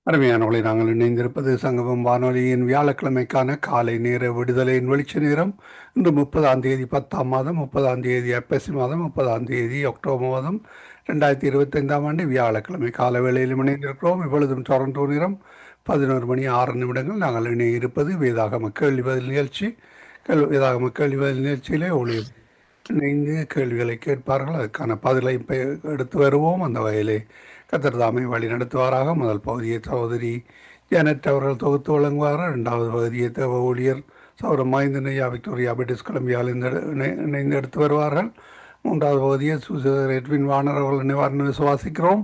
அருமையானவர்களை நாங்கள் இணைந்திருப்பது சங்கமம் வானொலியின் வியாழக்கிழமைக்கான காலை நேர விடுதலையின் வெளிச்ச நேரம். இன்று 30 10 மாதம் 30 ஐப்பசி மாதம் 30 அக்டோபர் மாதம் 2025 வியாழக்கிழமை கால வேளையில் இணைந்திருக்கிறோம். இப்பொழுதும் டொரண்டோ நேரம் 11 மணி 6 நிமிடங்கள். நாங்கள் இணைய இருப்பது வேதாகம கேள்வி பதில் நிகழ்ச்சி. வேதாகம கேள்வி பதில் நிகழ்ச்சியிலே இணைந்து கேள்விகளை கேட்பார்கள். அதுக்கான பதிலை எடுத்து வருவோம். அந்த வகையிலே கர்த்தர் தாமே வழி நடத்துவாராக. முதல் பகுதியை சகோதரி ஜானட் அவர்கள் தொகுத்து வழங்குவார்கள். இரண்டாவது பகுதியை தேவ ஊழியர் சௌரம் மாய்ந்தனையா விக்டோரியா பிரிட்டிஷ் கொலம்பியாவில் இணைந்து எடுத்து வருவார்கள். மூன்றாவது பகுதியை சுசேதர் எட்வின் வானர் அவர்கள் நிவாரணம் விசுவாசிக்கிறோம்.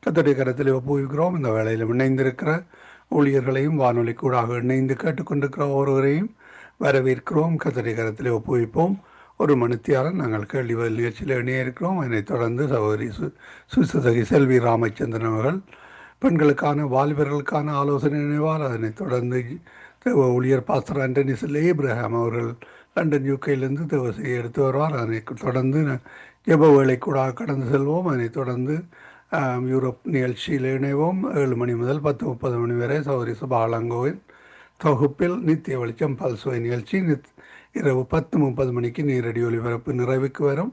கர்த்தருடைய கரத்தில் ஒப்புவிக்கிறோம். இந்த வேளையில் இணைந்திருக்கிற ஊழியர்களையும் வானொலி கூடாக இணைந்து கேட்டுக்கொண்டிருக்கிற ஒருவரையும் வரவேற்கிறோம். கர்த்தருடைய கரத்தில் ஒப்புவிப்போம். ஒரு மணித்தியாலும் நாங்கள் கேள்வி பதில் நிகழ்ச்சியில் இணைய இருக்கிறோம். அதனைத் தொடர்ந்து சகோதரி சுசதகி செல்வி ராமச்சந்திரன் அவர்கள் பெண்களுக்கான வாலிபர்களுக்கான ஆலோசனை நினைவால். அதனைத் தொடர்ந்து தேவ ஊழியர் பாஸ்டர் ஆண்டனிஸ் ஏப்ரஹாம் அவர்கள் லண்டன் யூகேயிலிருந்து தேவ செய்தி எடுத்து வருவார். அதனைத் தொடர்ந்து ஜெப வேலை கூட கடந்து செல்வோம். அதனைத் தொடர்ந்து யூரோப் நிகழ்ச்சியில் இணைவோம். 7 மணி முதல் 10:30 மணி வரை சகோதரி சுபாலங்கோவின் தொகுப்பில் நித்திய வெளிச்சம் பல்சுவை நிகழ்ச்சி இரவு 10:30 மணிக்கு நேரடி ஒலிபரப்பு நிறைவுக்கு வரும்.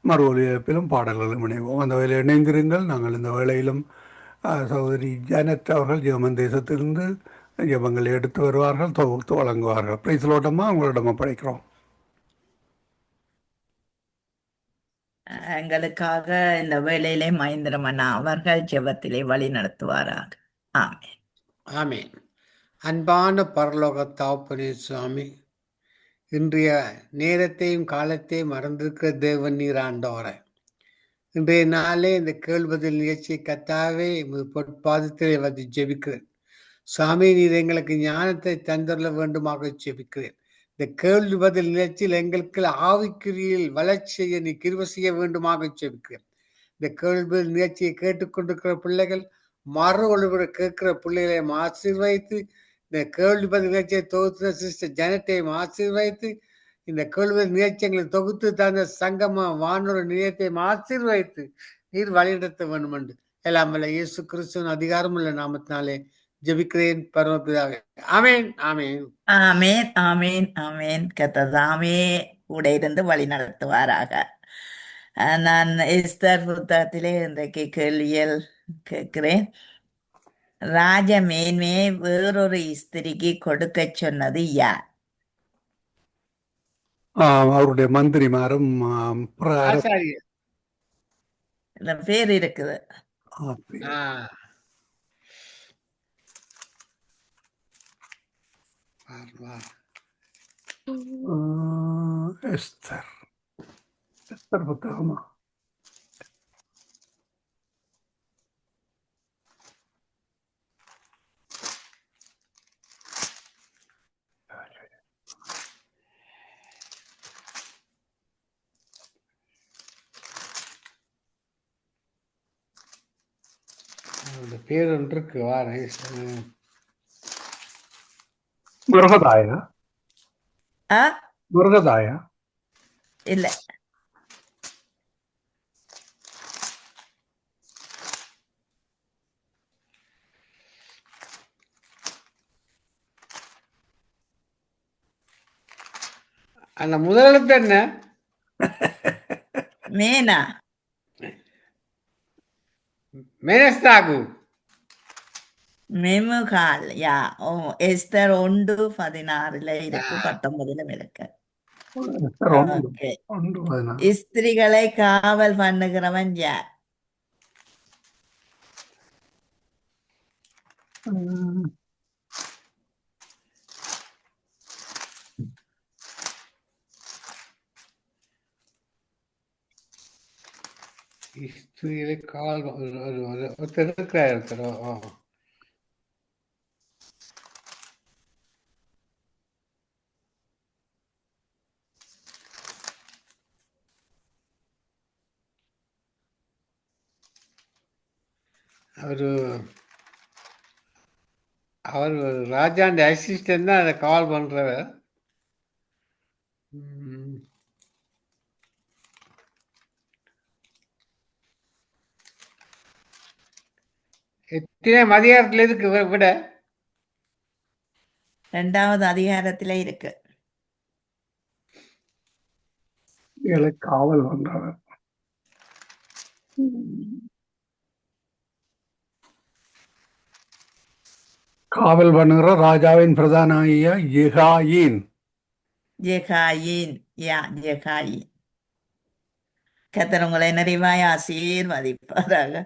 மறு ஒலிபரப்பிலும் பாடல்களும் இணைவோம். அந்த வேலையில் இணைந்திருங்கள். நாங்கள் இந்த வேளையிலும் சகோதரி ஜானட் அவர்கள் ஜெர்மன் தேசத்திலிருந்து ஜெபங்களை எடுத்து வருவார்கள், தொகுத்து வழங்குவார்கள். பிரைஸ்லோட்டமா உங்களிடமா படைக்கிறோம். எங்களுக்காக இந்த வேளையிலே மகேந்திரமன்னா அவர்கள் ஜெபத்திலே வழி நடத்துவாராக. ஆமென். ஆமென். அன்பான பரலோக தகப்பனே சுவாமி, இன்றைய நேரத்தையும் காலத்தையும் மறந்திருக்கிற தேவன் நீர் ஆண்டவரே, இன்றைய நாளே இந்த கேள்வதில் நிகழ்ச்சியை கத்தாவே பொற்பாதத்திலே வந்து ஜெபிக்கிறேன். சுவாமி, நீர் எங்களுக்கு ஞானத்தை தந்தரல வேண்டுமாக ஜெபிக்கிறேன். இந்த கேள்வி பதில் நிகழ்ச்சியில் எங்களுக்கு ஆவிக்குரியில் வளர்ச்சி செய்ய நீ கிருபை செய்ய வேண்டுமாக ஜெபிக்கிறேன். இந்த கேள்வி நிகழ்ச்சியை கேட்டுக்கொண்டிருக்கிற பிள்ளைகள், மறு ஒளிபர கேட்கிற பிள்ளைகளை ஆசீர்வதித்து, இந்த கேள்வி பதில் நிகழ்ச்சியை தொகுத்த சிஸ்டர் ஜனத்தையும் ஆசீர்வதித்து, இந்த கேள்வி நிகழ்ச்சிகளை தொகுத்து தந்த சங்கம வானொலி நிலையத்தை ஆசீர்வதித்து நீர் வழிநடத்த வேண்டும் என்று எல்லாம் வல்ல இயேசு கிறிஸ்துவின் அதிகாரமுள்ள நாமத்தினாலே ஜெபிக்கிறேன் பரமபிதாவே. ஆமென், ஆமென், ஆமென், ஆமென், ஆமென். கர்த்ததாமே கூட இருந்து வழி நடத்துவாராக. நான் எஸ்தர் புத்தகத்திலே இன்றைக்கு கேள்வியல் கேட்கிறேன். ராஜ மேன்மையை வேறொரு ஸ்திரிக்கு கொடுக்க சொன்னது யார்? அவருடைய மந்திரிமாரும் ஆசாரியர். இந்த பேர் இருக்குது. எஸ்தர் புத்தகமா? பேர் ஒன்று இருக்கு. முருகதாயா? முருகதாயா இல்ல. அந்த முதலெழுத்து என்ன? மேனா? மேனஸ்தாகு. மெமுகால். யா. எஸ்தர் 1:16 இருக்கு, 19 இருக்கு. ஓகே. ஸ்திரிகளை காவல் பண்ணுகிறவன் யார்? ஸ்திரிகளை காவல் ஒருத்தர் இருக்கிறார். அவர் ராஜாண்ட அசிஸ்டன்ட் தான் அதை கால் பண்றவர். எத்தனை அதிகாரத்தில் இருக்கு விட? 2வது அதிகாரத்திலே இருக்கு. ஏழை காவல் பண்றவர். காவல் பண்ணுகிற ராஜாவின் பிரதான ஐயா யெகாயின். ஜெகாயின், ஜெகாயின். கர்த்தர் உங்களை நிறைவாய் ஆசீர்வதிப்பாராக.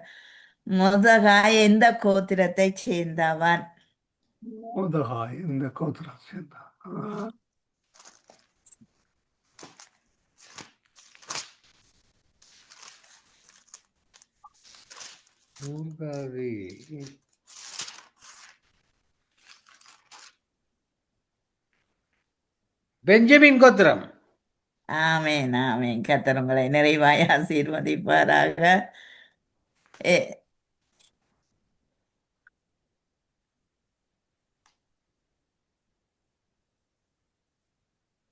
மொர்தெகாய் எந்த கோத்திரத்தைச் சேர்ந்தவன்? மோதகாய் இந்த கோத்திரம் சேர்ந்தான். மூன்றாவது பெஞ்சமின் கோத்திரம். ஆமென், ஆமென். கர்த்தர் உங்களை நிறைவாய் ஆசீர்வதிப்பாராக. எ-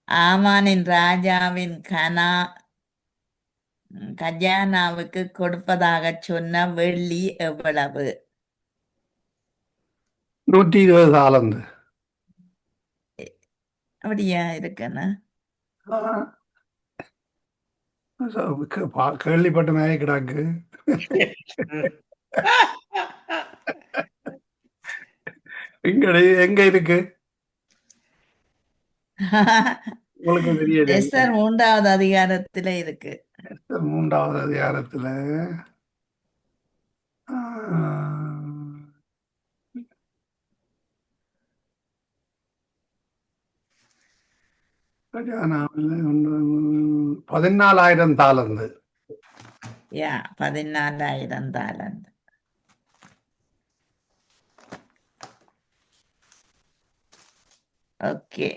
ஆமானின் ராஜாவின் கஜானாவுக்கு கொடுப்பதாகச் சொன்ன வெள்ளி எவ்வளவு? 120 தாலந்து. அப்படியா இருக்குன்னு? கேள்விப்பட்ட மாதிரி கிடாக்கு. எங்க இருக்கு உங்களுக்கு தெரியல. எஸ்தர் 3வது அதிகாரத்திலே இருக்கு. 3வது அதிகாரத்துல கஜானாவில் 14,000 தாலந்து. 14,000 தாலந்து. ஓகே.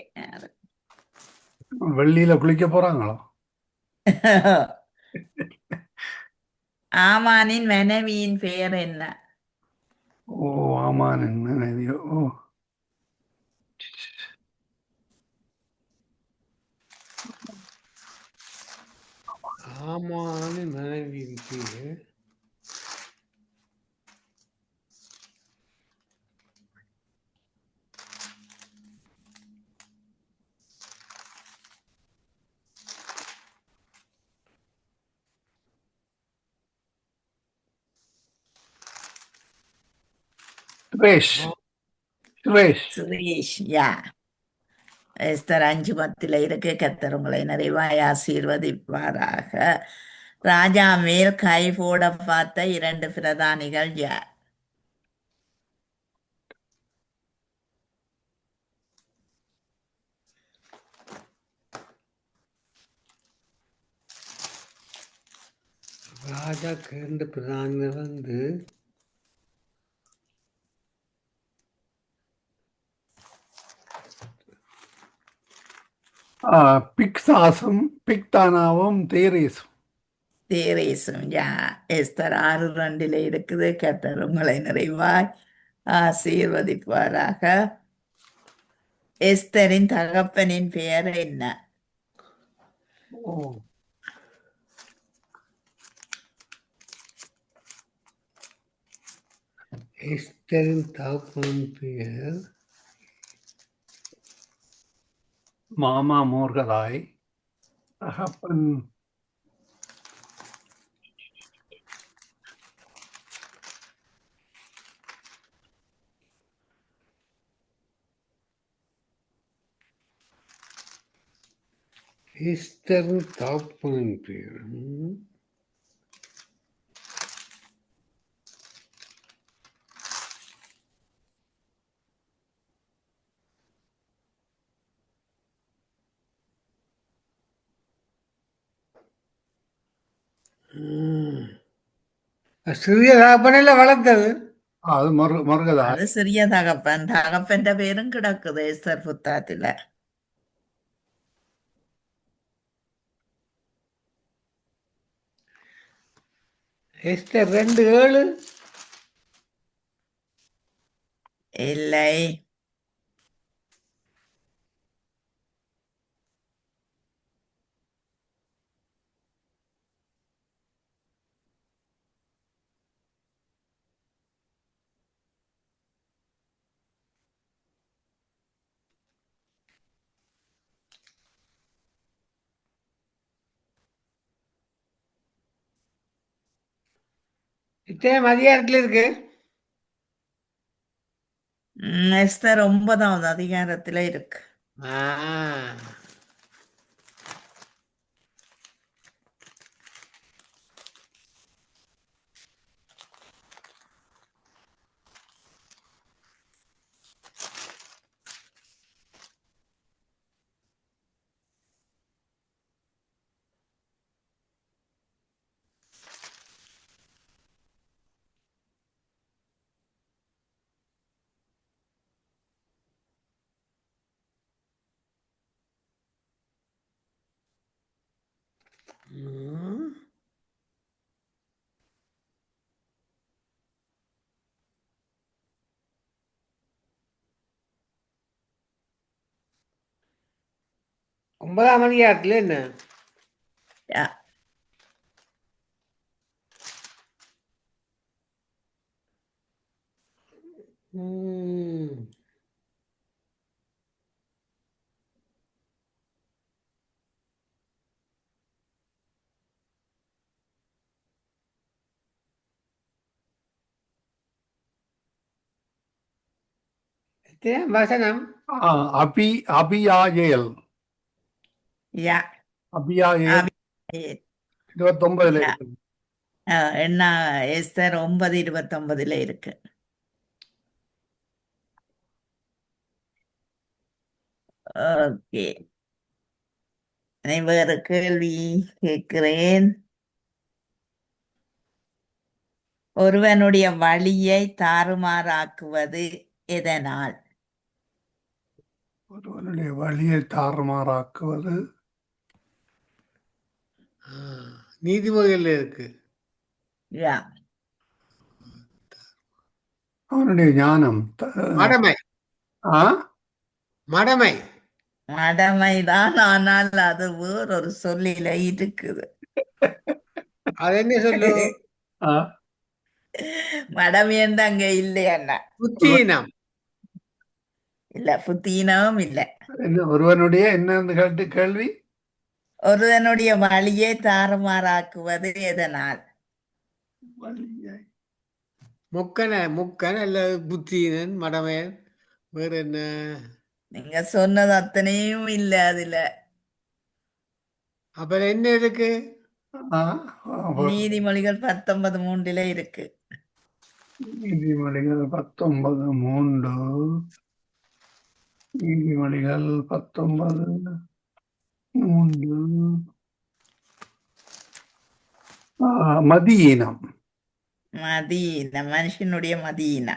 வெள்ளியில குளிக்க போறாங்களோ? ஆமானின் மனைவியின் பெயர் என்ன? ஓ ஆமான் மனைவியோ. ஓ ஆமான்னு மனைவியின் பேர் சுரேஷ். சுரேஷ். சுரேஷ். எஸ்தர் 5:10 இருக்கு. கர்த்தர் உங்களை நிறைவாய் ஆசீர்வதிப்பாராக. ராஜா மேல் கை போட பார்த்த 2 பிரதானிகள் யார்? ராஜா கேண்ட பிரதான வந்து பிக்சாசும் பிக்தானாவும் தேரேசும். தேரேசும். எஸ்தர் 6:2 இருக்குது. கர்த்தர் உங்களை நிறைவாய் ஆசீர்வதிப்பாராக. எஸ்தரின் தகப்பனின் பெயர் என்ன? ஓ எஸ்தரின் தகப்பன் பெயர் மாமா மோர்கதாய். தகப்பன் எஸ்தரின் தகப்பனின் பெயர் சிறிய தகப்பனில் வளர்த்தது. அது மருகதாய். அது சிறிய தகப்பன். தகப்பன்ற பேரும் கிடக்குது எஸ்தர் புத்தகத்துல. எஸ்தர் 2:7 இல்லை. இத்தனை அதிகாரத்துல இருக்கு. எஸ்தர் 9வது அதிகாரத்துல இருக்கு. ஆ, ம். ஒன்பதாம் அதிகாரத்துல என்ன? யா. ம். எத்தனை வசனம்? அபி அபியாயேல் யா. அபியாயேல் ஆபியேல். 29 யா. இருக்கு. என்ன எஸ்தர் 9:29 இருக்கு. ஓகே. வேறு கேள்வி கேட்கிறேன். ஒருவனுடைய வழியை தாறுமாறாக்குவது எதனால்? ஒருவனுடைய வழியை தாறுமாறாக்குவது ஆ, நீதிமொழிகள்ல இருக்கு. யா. அவனுடைய ஞானம் மடமை. ஆ மடமை. மடமைதான், ஆனால் அது வேறொரு சொல்லில இருக்குது. அது என்ன சொல்லு? ஆ, மடமையண்டு அங்க இல்லையண்ணா. புத்தீனம். இல்ல, புத்தீனமும் இல்ல. ஒருவனுடைய என்னன்னு கேட்டு கேள்வி. ஒருவனுடைய வழியை தாறுமாறாக்குவது எதனால்? வழியை முக்கன் அல்லது புத்தீனன், மடமையன், வேற என்ன? நீங்க சொன்னது அத்தனையும் இல்ல அதுல. அப்புறம் என்ன இருக்கு? ஆ, நீதிமொழிகள் 19:3 இருக்கு. நீதிமொழிகள் 19:3. நீதிமொழிகள் 19:3. மதியீனம். மதீன, மனுஷனுடைய மதீன.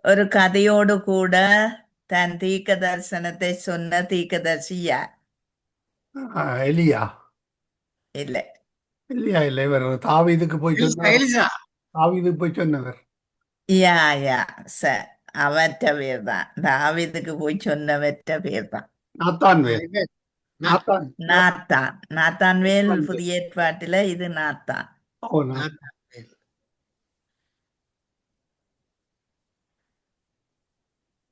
ஒரு கதையோடு கூட தன் தீர்க்க தரிசனத்தை சொன்ன தீர்க்கதரிசி யார்? எலியா. இல்லை. எலியா இல்லை, இவர் தாவீதுக்கு போய் சொன்னவர். எலிசா. தாவீதுக்கு போய் சொன்னவர். யா யா சார், அவற்ற பேர் தான். தாவீதுக்கு போய் சொன்னவற்ற பேர் தான். நாத்தான் வேல். நாத்தான். நாத்தான். நாத்தான் வேல் நாத்தான் வேல். புதிய ஏற்பாட்டில இது நாத்தான். ஓ, நாத்தான்.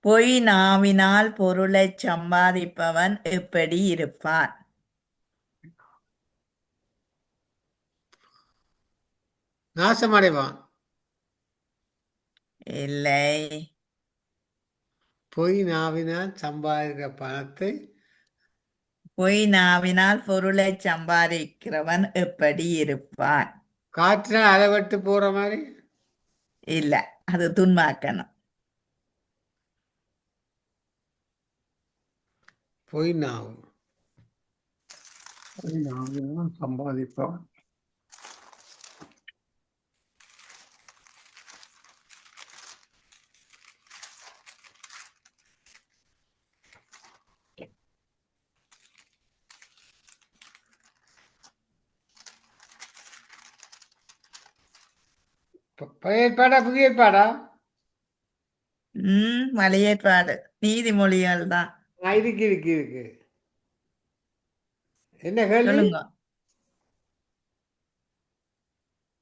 பொய் நாவினால் பொருளைச் சம்பாதிப்பவன் எப்படி இருப்பான்? நாசமடைவான். இல்லை. பொய் நாவினால் சம்பாதிக்கிற பணத்தை பொய் நாவினால் பொருளைச் சம்பாதிக்கிறவன் எப்படி இருப்பான்? காற்றினால் அளவட்டு போற மாதிரி. இல்ல, அது துன்மாக்கணும். பொய் நாவு. சம்பாதிப்பவன். பழைய ஏற்பாடா புதிய ஏற்பாடா? மலையேற்பாடு நீதிமொழிகள் தான். இருக்கு. என்ன கேள்வி? சொல்லுங்க.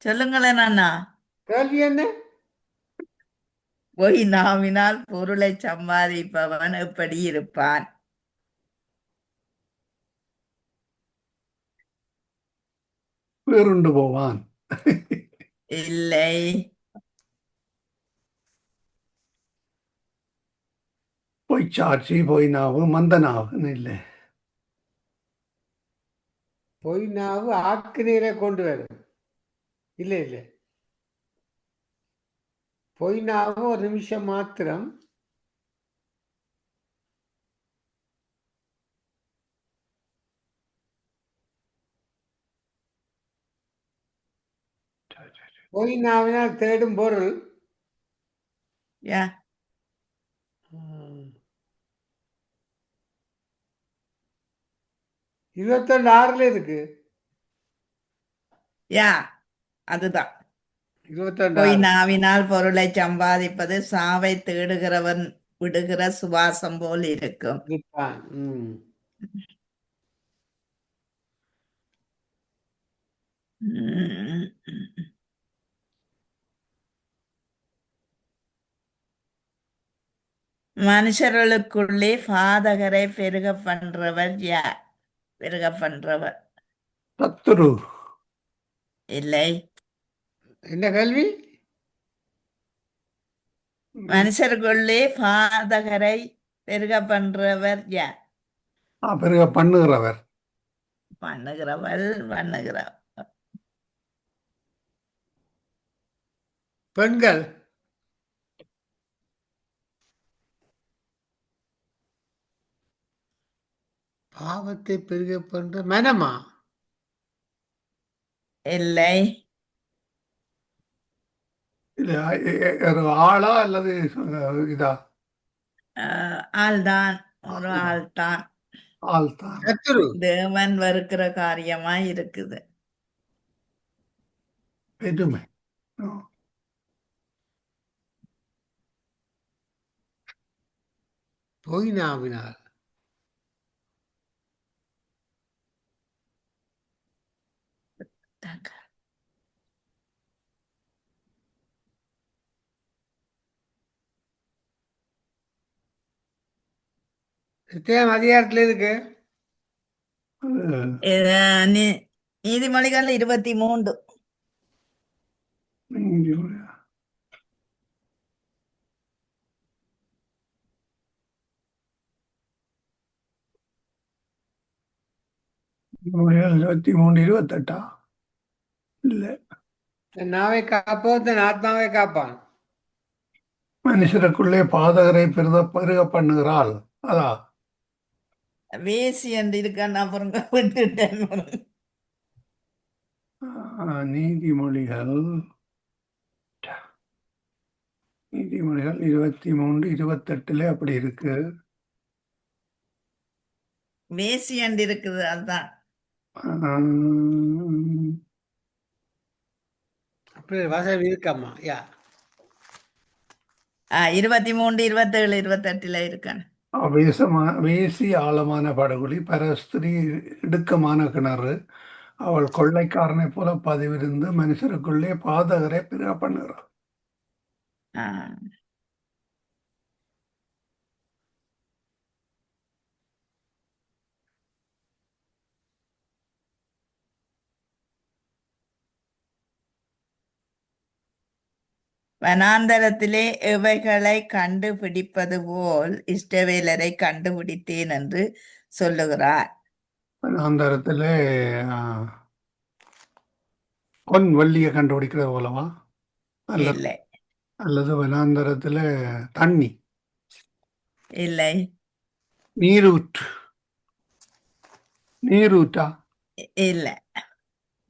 சொல்லுங்களேன் அண்ணா. கேள்வி என்ன? பொய் நாவினால் பொருளை சம்பாதிப்பவன் எப்படி இருப்பான்? வேறுண்டு போவான். இல்லை. பொய்ச்சாட்சி, பொய் நாவு, மந்த நாவுன்னு இல்லை. பொய் நாவு ஆக்கு நீரை கொண்டு வரும். இல்லை இல்லை, பொய் நாவு ஒரு நிமிஷம் மாத்திரம். பொய் நாவினால் தேடும் பொருள். யா 22:6 இருக்கு. யா அதுதான். 22:6. பொய் நாவினால் பொருளை சம்பாதிப்பது சாவை தேடுகிறவன் விடுகிற சுவாசம் போல் இருக்கும். இருப்பான். உம். மனுஷர்களுக்குள்ளே பாதகரை பெருக பண்றவர் யார்? பெருக பண்றவர் சத்துரு. இல்லை. என்ன கேள்வி? மனுஷருக்குள்ளே பாதகரை பெருக பண்றவர் யார்? பெருக பண்ணுகிறவர். பண்ணுகிறவர். பெண்கள். பாவத்தை பெருக பண்ற மனமா? இல்லை. இது ஒரு ஆளா அல்லது இதா? ஆள்தான். ஒரு ஆள்தான். ஆள்தான். சத்துரு. தேவன் வெறுக்கிற காரியமா இருக்குது. பெருமை. பொய் நாவினால். எத்தனை அதிகாரத்துல இருக்கு? இது நீதிமொழிகள் 23. நீதிமொழிகள் 23, 28. இல்லை. நாவை காப்போம், தன் ஆத்மாவை காப்பான். மனுஷருக்குள்ளே பாதகரை பெருக பண்ணுகிறாள். அதா வேசி என்று இருக்கான்னு அப்புறம் விட்டுட்டேன். நீதிமொழிகள் 23, 28 அப்படி இருக்கு. வேசி என்று இருக்குது. அதுதான். அப்படி வசதி இருக்காமா? யா 23, 27, 28 இருக்கான். வேசி ஆழமான படுகொலி, பரஸ்திரி இடுக்கமான கிணறு, அவள் கொள்ளைக்காரனை போல பதிவிருந்து மனுஷருக்குள்ளே பாதகரை பெருக பண்ணுகிறாள். வனாந்தரத்திலே எவைகளை கண்டுபிடிப்பது போல் இஷ்டவேலரை கண்டுபிடித்தேன் என்று சொல்லுகிறார். வனாந்தரத்திலே பொன் வள்ளியை கண்டுபிடிக்கிறது போலவா? இல்லை. அல்லது வனாந்தரத்துல தண்ணி? இல்லை. நீரூற்றா? இல்லை.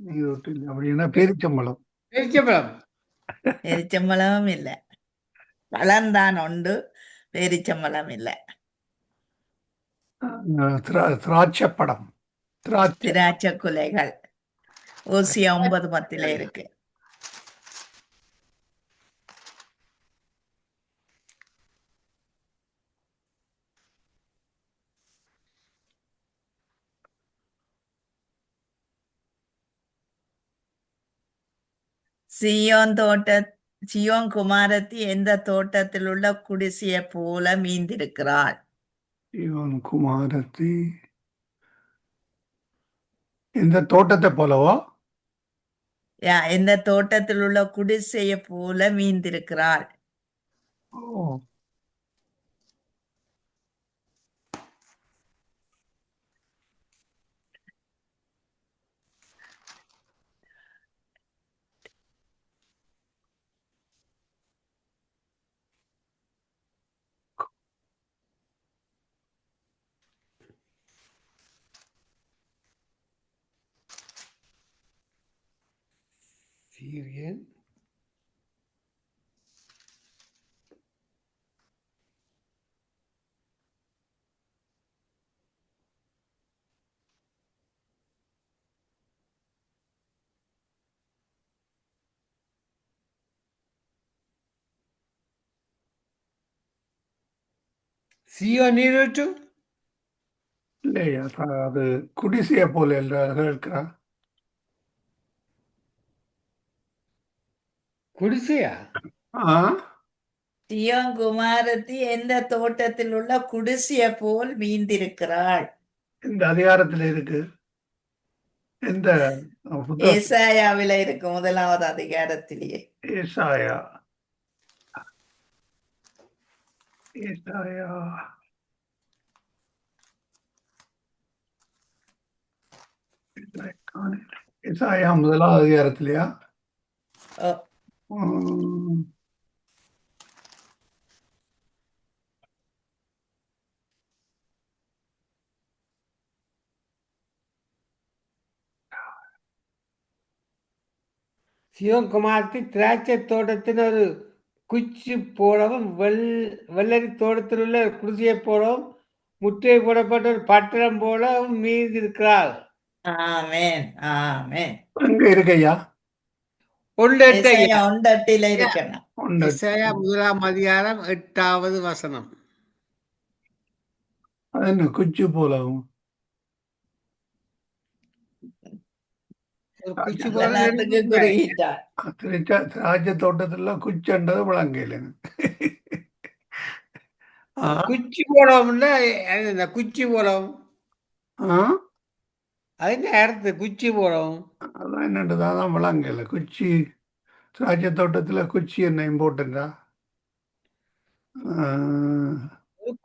நீரூற்று இல்லை. அப்படின்னா பேரிச்சம்பழம். பேரிச்சம்பழமும் இல்லை. பழம்தான் உண்டு, பேரிச்சம்பழம் இல்லை. திராட்சப்படம். திராட்சை குலைகள். ஓசியா 9:10 இருக்கு. சியோன் தோட்ட சியோன் குமாரத்தி எந்த தோட்டத்தில் உள்ள குடிசையை போல மீந்திருக்கிறாள். சியோன் குமாரத்தி இந்த தோட்டத்தை போலவோ? எந்த தோட்டத்தில் உள்ள குடிசையை போல மீந்திருக்கிறாள். ஓ, சீரியன் சியோ நீரூற்று இல்லையா? அது குடிசையை போல இருக்கிறா. குடிசையா? ஆ, சியோன் குமாரத்தி எந்த தோட்டத்தில் உள்ள குடிசையை போல் மீந்திருக்கிறாள். இந்த அதிகாரத்தில் இருக்கு. எந்த புத்தகம்? ஏசாயாவில இருக்கு, 1வது அதிகாரத்திலேயே. ஏசாயா. ஏசாயா ஏசாயா 1வது அதிகாரத்திலையா? ஓ, ம், சியோன் குமாரத்தி திராட்சை தோட்டத்தின் ஒரு குச்சி போலவும் வெள்ளரி தோட்டத்தில் உள்ள குடிசையை போலவும் முற்றை போடப்பட்ட ஒரு பட்டணம் போலவும் மீந்திருக்கிறாள். ஆமென் ஆமென். எங்க இருக்கையா? ஏசாயா 1:8 இருக்கணும். இசையா 1ஆம் அதிகாரம் 8வது வசனம். அது என்ன குச்சி போலவும்? ஒரு குச்சி போல வசனத்துக்கு குறியிட்டார். திராட்சை தோட்டத்துல குச்சண்டது விளங்கையில். குச்சி போலவும்னா அது இந்த குச்சி போலவும் அது என்ன அர்த்தம்? குச்சி போலவும் அதான் என்னன்றதான் விளங்கையில். குச்சி திராட்சை தோட்டத்துல குச்சி என்ன இம்பார்ட்டண்டா?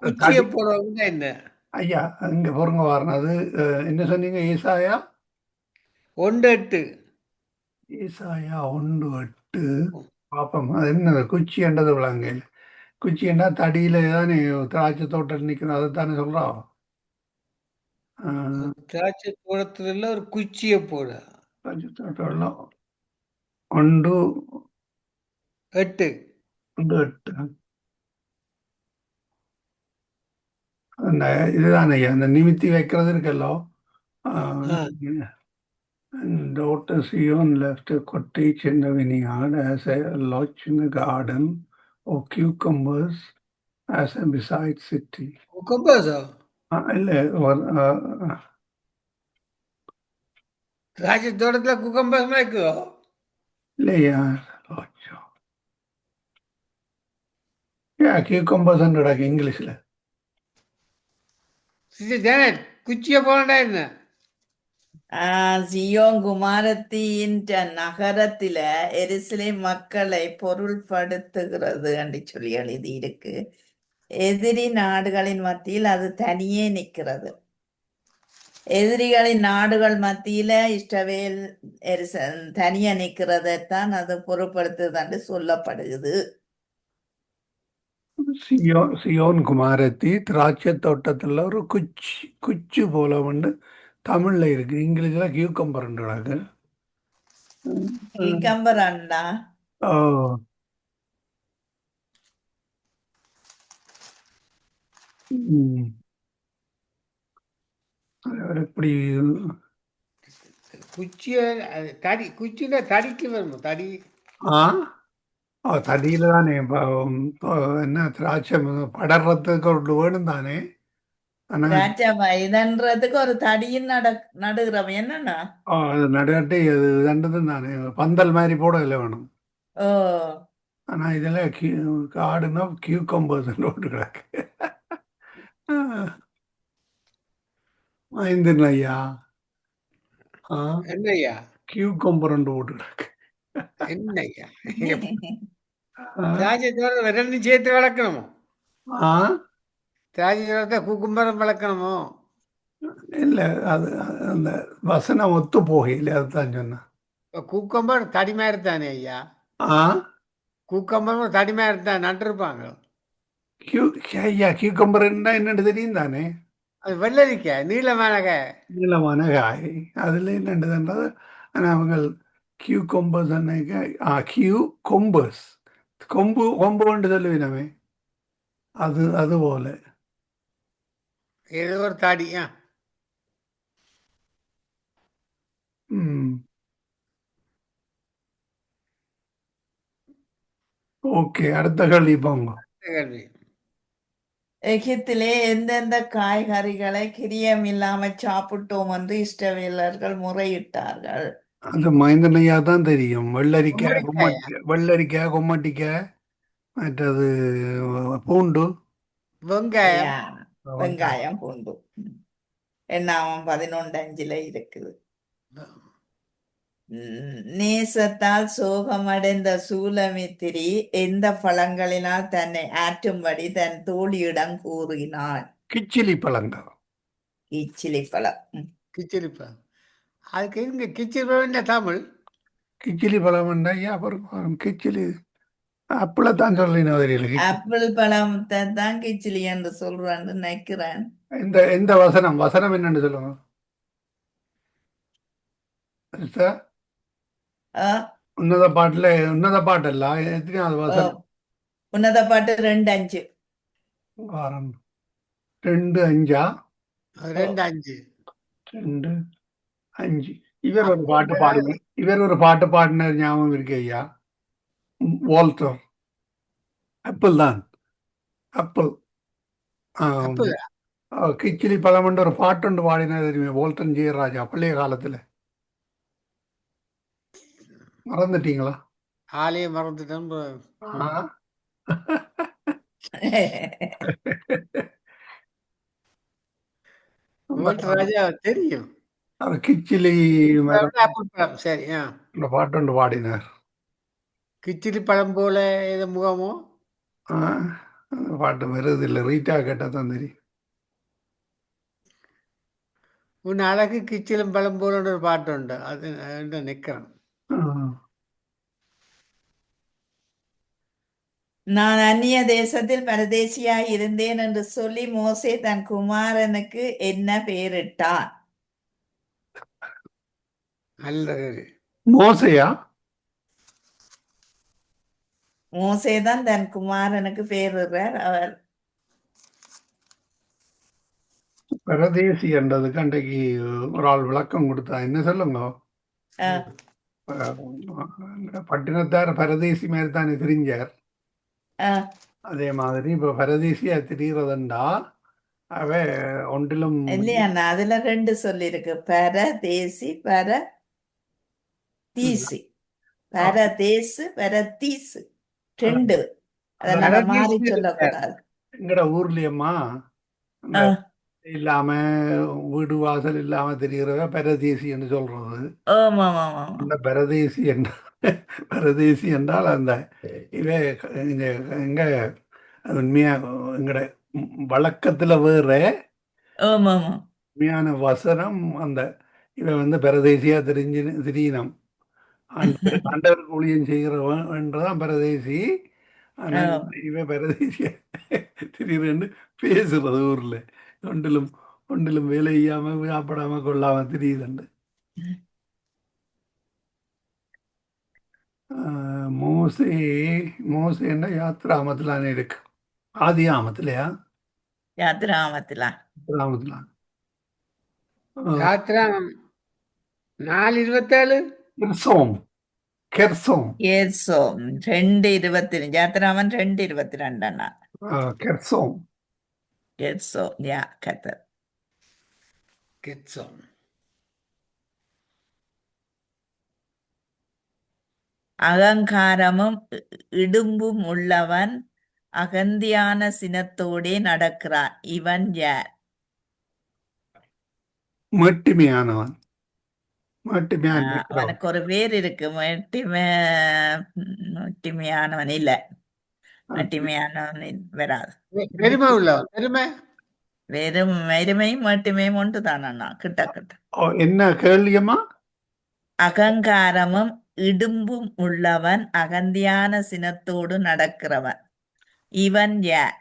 குச்சியை போலவும் என்ன? ஐயா அங்க பொருங்க வரணும். அது என்ன சொன்னீங்க? ஏசாயா 1:8. ஏசாயா 1:8 பாப்போம். அது என்னது குச்சி என்றது விளங்கையில்? குச்சி என்றா தடியில தானே திராட்சை தோட்டம் நிற்கணும், அதை தானே சொல்றோம். திராட்சை தோட்டத்துல ஒரு குச்சியை போல. திராட்சை தோட்டம் 1:8 அந்த இதுதான் ஐயா, அந்த நிமித்தி வைக்கிறது இருக்கல்லோ. Daughter Sion left a cottage in the vineyard as a lodge in the garden of cucumbers as a beside city. குக்கம்பர்ஸா? இல்ல திராட்சை தோட்டத்துல குக்கம்பர்ஸ் இருக்குதோ? இல்லையா? lodge. cucumbers கிடக்கு இங்கிலீஷ்ல. குச்சியை போலண்டா என்ன? சியோன் குமாரத்தியின் நகரத்தில எருசலேம் மக்களை பொருள்படுத்துகிறது என்று சொல்லி எழுதி இருக்கு. எதிரி நாடுகளின் மத்தியில் அது தனியே நிற்கிறது. எதிரிகளின் நாடுகள் மத்தியில இஸ்ரவேல் தனியே நிற்கிறதைத்தான் அது பொருட்படுத்துது என்று சொல்லப்படுகிறது. சியோன் குமாரத்தி திராட்சை தோட்டத்துல ஒரு குச்சி போல வந்து தமிழ்ல இருக்கு. இங்கிலீஷ்ல கியூக்கம்பர் கிடக்கு. கியூக்கம்பர் அண்ணா. ஓ, எப்படி குச்சிய தடி குச்சியில தடிக்கு வரும். தடி தடியில தானே என்ன திராட்சை படர்றதுக்கு ஒரு வேணும் தானே. ஆனால் ராஜாவா இதன்றதுக்கு ஒரு தடியின் நடுகிறவன் என்னன்னா அது நடுக்கட்டி அது தண்டது தானே பந்தல் மாதிரி போட இல்லை வேணும். ஓ ஆனால் இதில் காடுனா கியூக்கம்பர்ஸ் போட்டு கிடக்கு. ஐந்துன்னு ஐயா என்னய்யா கியூக்கம்பர் போட்டு கிடக்கு. என்னய்யா ஆ, திராட்சை ரெண்டும் சேர்த்து வளர்க்கணுமோ? ஆ திராட்சை தோட்டத்தை குக்கும்பரம் வளர்க்கணுமோ? இல்லை அது அந்த வசனம் ஒத்து போகையில் அதுதான் சொன்னேன். இப்போ குக்கம்பர் தடிமாரி தானே ஐயா? ஆ குக்கம்பரம் தடிமாரி தான் நட்டுருப்பாங்க. கியூ ஐயா கியூக்கம்பர்ன்னா என்னன்னு தெரியும் தானே. அது வெள்ளரிக்காய் நீளமான காய். நீளமான காய் அதில் என்னன்றதுன்றது. ஆனால் அவங்க கியூ கொம்பஸ் கியூ கொம்பஸ் கொம்பு கொம்பு கொண்டு சொல்லுவினமே அது அதுபோல. ஏதோ ஒரு தடி. ம் ஓகே, அடுத்த கேள்வி போங்க. கேள்வி. எகிப்திலே எந்தெந்த காய்கறிகளை கிரியம் இல்லாம சாப்பிட்டோம் என்று இஸ்ரவேலர்கள் முறையிட்டார்கள். அது மைந்தனையா தான் தெரியும். வெள்ளரிக்காய் கும்மடிக்காயா? வெள்ளரிக்காய் கொம்மட்டிக்காய் மற்றது பூண்டு. வெங்காயம். யா, வெங்காயம் பூண்டு. எண்ணாமம் 11:5 இருக்குது. நேசத்தால் சோகமடைந்த சூலமித்திரி எந்த பழங்களினால் தன்னை ஆற்றும்படி தன் தோழியிடம் கூறினாள். கிச்சிலி பழங்கள். இச்சிலி பழம். கிச்சிலிப்பா அதுக்கு இங்க கிச்சிலி தமிழ். கிச்சிலி பழம் ஐயா அப்புறம் கிச்சிலி அப்பளை தான் சொல்லின தெரியல. ஆப்பிள் பழத்தை தான் கிச்சிலி என்று சொல்றான்னு நினைக்கிறேன். இந்த வசனம் என்னன்னு சொல்லுங்க சார். உன்னத பாட்டல்ல எத்தனையாவது வசனம்? உன்னத பாட்டு 2:5. 2:5. 2:5. 2:5. இவர் ஒரு பாட்டு பாடினார் ஞாபகம் இருக்கு ஐயா. வால்டர் ஆப்பிள் தான். ஆப்பிள் கிச்சிலி பழம் ஒரு பாட்டு பாடினார் தெரியுமே, வால்டன் ஜெயராஜா பழைய காலத்துல. மறந்துட்டீங்களா? ஆலையை மறந்துட்டேன். ராஜா தெரியும். கிச்சிலி சரி. பாட்டு பாடினார். கிச்சிலி பழம் போல ஏதோ முகமோ பாட்டு வருது இல்லை, ரீட்டா கேட்டா தான் தெரியும். உன் அழகு கிச்சிலும் பழம் போல ஒரு பாட்டு உண்டு, அது நிக்கிறேன். நான் அந்நிய தேசத்தில் பரதேசியாய் இருந்தேன் என்று சொல்லி மோசே தன் குமாரனுக்கு என்ன பெயரிட்டான்? நல்லது. மோசையா? மோசேதான் தன் குமாரனுக்கு பெயரிடுறார். அவர் பரதேசி என்றதுக்கு அன்றைக்கு ஒரு ஆள் விளக்கம் கொடுத்தா. என்ன சொல்லுங்க? பட்டினத்தார் பரதேசி மாதிரி தானே தெரிஞ்சார். அதே மாதிரி இப்ப பரதேசியா திரிகிறதுண்டா அவ ஒன்றிலும் இல்லையா? அதுல 2 சொல்லி இருக்கு, பரதேசி பரதீசி. பரதேசு பரதீசு 2. அதனால மாறி சொல்லக்கூடாது. எங்கட ஊர்லயம்மா இல்லாம வீடு வாசல் இல்லாம தெரிகிறத பரதேசின்னு சொல்றது. அந்த பரதேசி என்றால் அந்த எங்க உண்மையா எங்கட வழக்கத்துல வேற உண்மையான வசனம் அந்த இவன் பரதேசியா திரியணும். ஆண்டவருக்கு ஊழியம் செய்கிறவன் என்றதான் பரதேசி. ஆனா இவன் பரதேசியா திடீர்னு பேசுறது ஊர்ல ஒன்றிலும் வேலை செய்யாம சாப்பிடாம கொள்ளாம தெரியுதுண்டு. மோசேன்னா யாத்திராமத்திலான இருக்கு. ஆதி ஆமத்திலையா? யாத்திராமத்திலா 4:27. கெர்சோம் 2:25. யாத்திராமன் 2:22. கெர்சோம் கெட்சோன் யா கத்தர். கெட்சோன். அகங்காரமும் இடும்பும் உள்ளவன் அகந்தியான சினத்தோடே நடக்கிறான். இவன் யார்? மேட்டிமையானவன். மேட்டிமையான இருக்கிறவன். அவனுக்கு ஒரு பேர் இருக்கு. மேட்டிமையானவன் இல்ல, மேட்டிமையானவன் வராது. பெருமை உள்ளவன். பெருமை. வெறும் வெறுமையும் மேட்டிமையும் ஒன்று தான் அண்ணா, கிட்ட கிட்ட. என்ன கேள்வியம்மா? அகங்காரமும் இடும்பும் உள்ளவன் அகந்தியான சினத்தோடு நடக்கிறவன். இவன் யார்?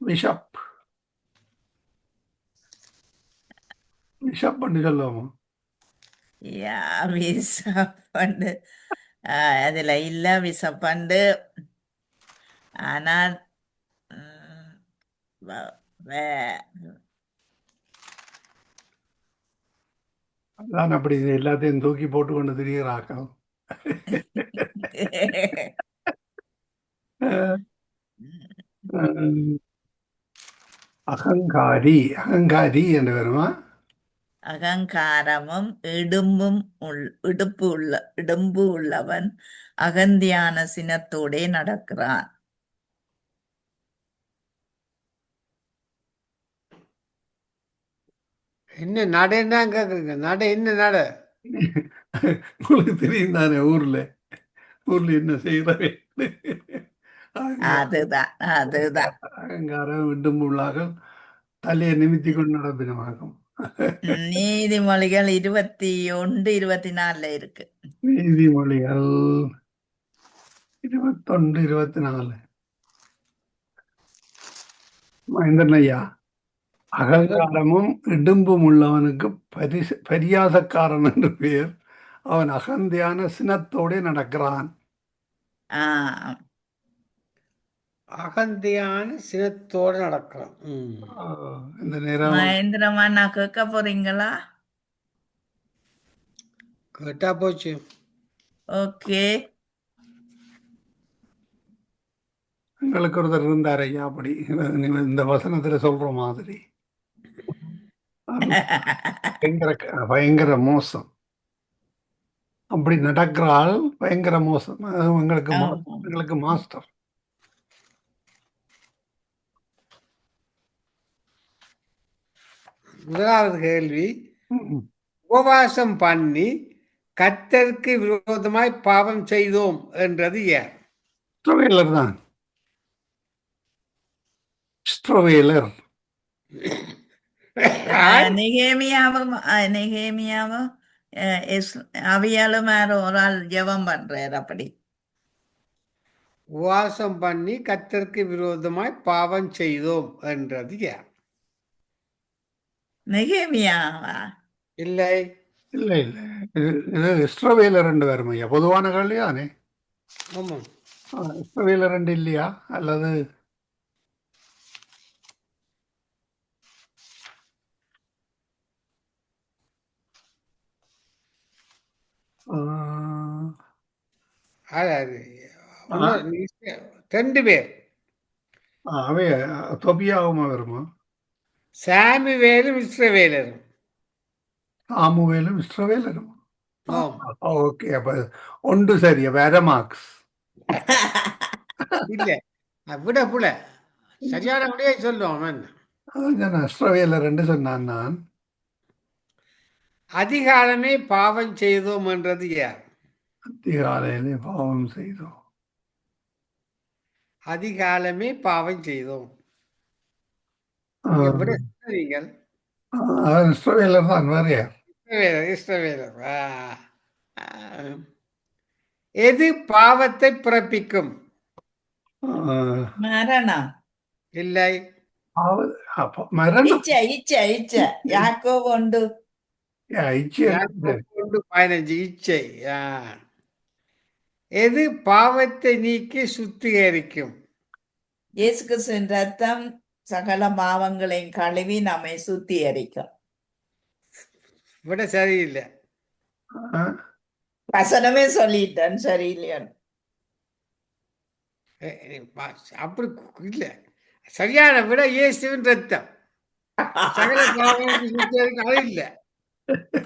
பிஷப். பிஷப் பண்ணி சொல்லுவோமா? யா விசப்பண்டு. அதுல இல்ல விசப்பண்டு. ஆனால் அதான் அப்படி எல்லாத்தையும் தூக்கி போட்டு கொண்டு திரிகிறார்கள். அகங்காரி. அகங்காரி என்று வருமா? அகங்காரமும் இடும்பு உள்ளவன் அகந்தியான சினத்தோடே நடக்கிறான். என்ன நடைன்னா கேக்குறீங்க? நடை என்ன நடை? உங்களுக்கு தெரியும் தானே ஊர்ல என்ன செய்யறவே. அதுதான் அதுதான். அகங்காரம் இடும்புள்ளாக தலையை நிமித்தி கொண்டு நடப்பினமாகும். நீதிமொழிகள் 21, 24 இருக்கு. நீதிமொழிகள் 21, 24. மகேந்திரன் ஐயா, அகங்காரமும் இடும்பும் உள்ளவனுக்கு பரியாசக்காரன் என்று பெயர். அவன் அகந்தியான சினத்தோடே நடக்கிறான். அகந்தியான சினத்தோடு நடக்கிறான். இந்த நேரம் மகேந்திரமா, நான் கேட்க போறீங்களா? கேட்டா போச்சு. ஓகே. எங்களுக்கு ஒருத்தர் இருந்தார் ஐயா, அப்படி இந்த வசனத்துல சொல்ற மாதிரி. பயங்கர மோசம். அப்படி நடக்கிறாள் பயங்கர மோசம். எங்களுக்கு மாஸ்டர். முதலாவது கேள்வி, உபவாசம் பண்ணி கர்த்தருக்கு விரோதமாய் பாவம் செய்தோம் என்றது யார்? இஸ்ரவேலர் தான். இஸ்ரவேலர். நெகேமியாவும் அவியாலும் ஒரு ஆள் ஜெபம் பண்றார். அப்படி உபவாசம் பண்ணி கர்த்தருக்கு விரோதமாய் பாவம் செய்தோம் என்றது யார்? நெகேமியாவா? இல்லை இல்லை இல்லை, இது இஸ்ரவேலர் ரெண்டு பேரும் ஐயா. பொதுவான கேள்வி தானே. ஆமாம். இஸ்ரவேலர் ரெண்டு இல்லையா? அல்லது ரெண்டு பேர். அவை தொபியாவுமா வருமா? சாமுவேலும் இஸ்ரவேலரும். சாமுவேலும் இஸ்ரவேலரும். ஓகே, அப்ப ஒன்று சரி. வேற மார்க்ஸ் இல்ல விட புல சரியான விடையை சொல்லுவோம். இஸ்ரவேலர் என்று சொன்னான் நான். அதிகாலமே பாவம் செய்தோம் என்றது யார்? அதிகாலையிலே பாவம் செய்தோம். அதிகாலமே பாவம் செய்தோம். நீங்கள் இஸ்ரவேலர் தான். வேற யார்? இஸ்ரவேலர். எது பாவத்தை பிறப்பிக்கும்? மரணம். இல்லை. மரணம். யாக்கோபு 15 இச்சை. எது பாவத்தை நீக்கி சுத்திகரிக்கும்? இயேசு கிறிஸ்துவின் ரத்தம் சகல பாவங்களையும் கழுவி நம்மை சுத்திகரிக்கும். விட சரியில்லை. ஆ, வசனமே சொல்லிட்டேன் சரியில்லையான்னு. அப்படி இல்லை. சரியான விட இயேசுவின் ரத்தம். சகல பாவங்களுக்கு சுத்திகரிக்கும் அது இல்லை.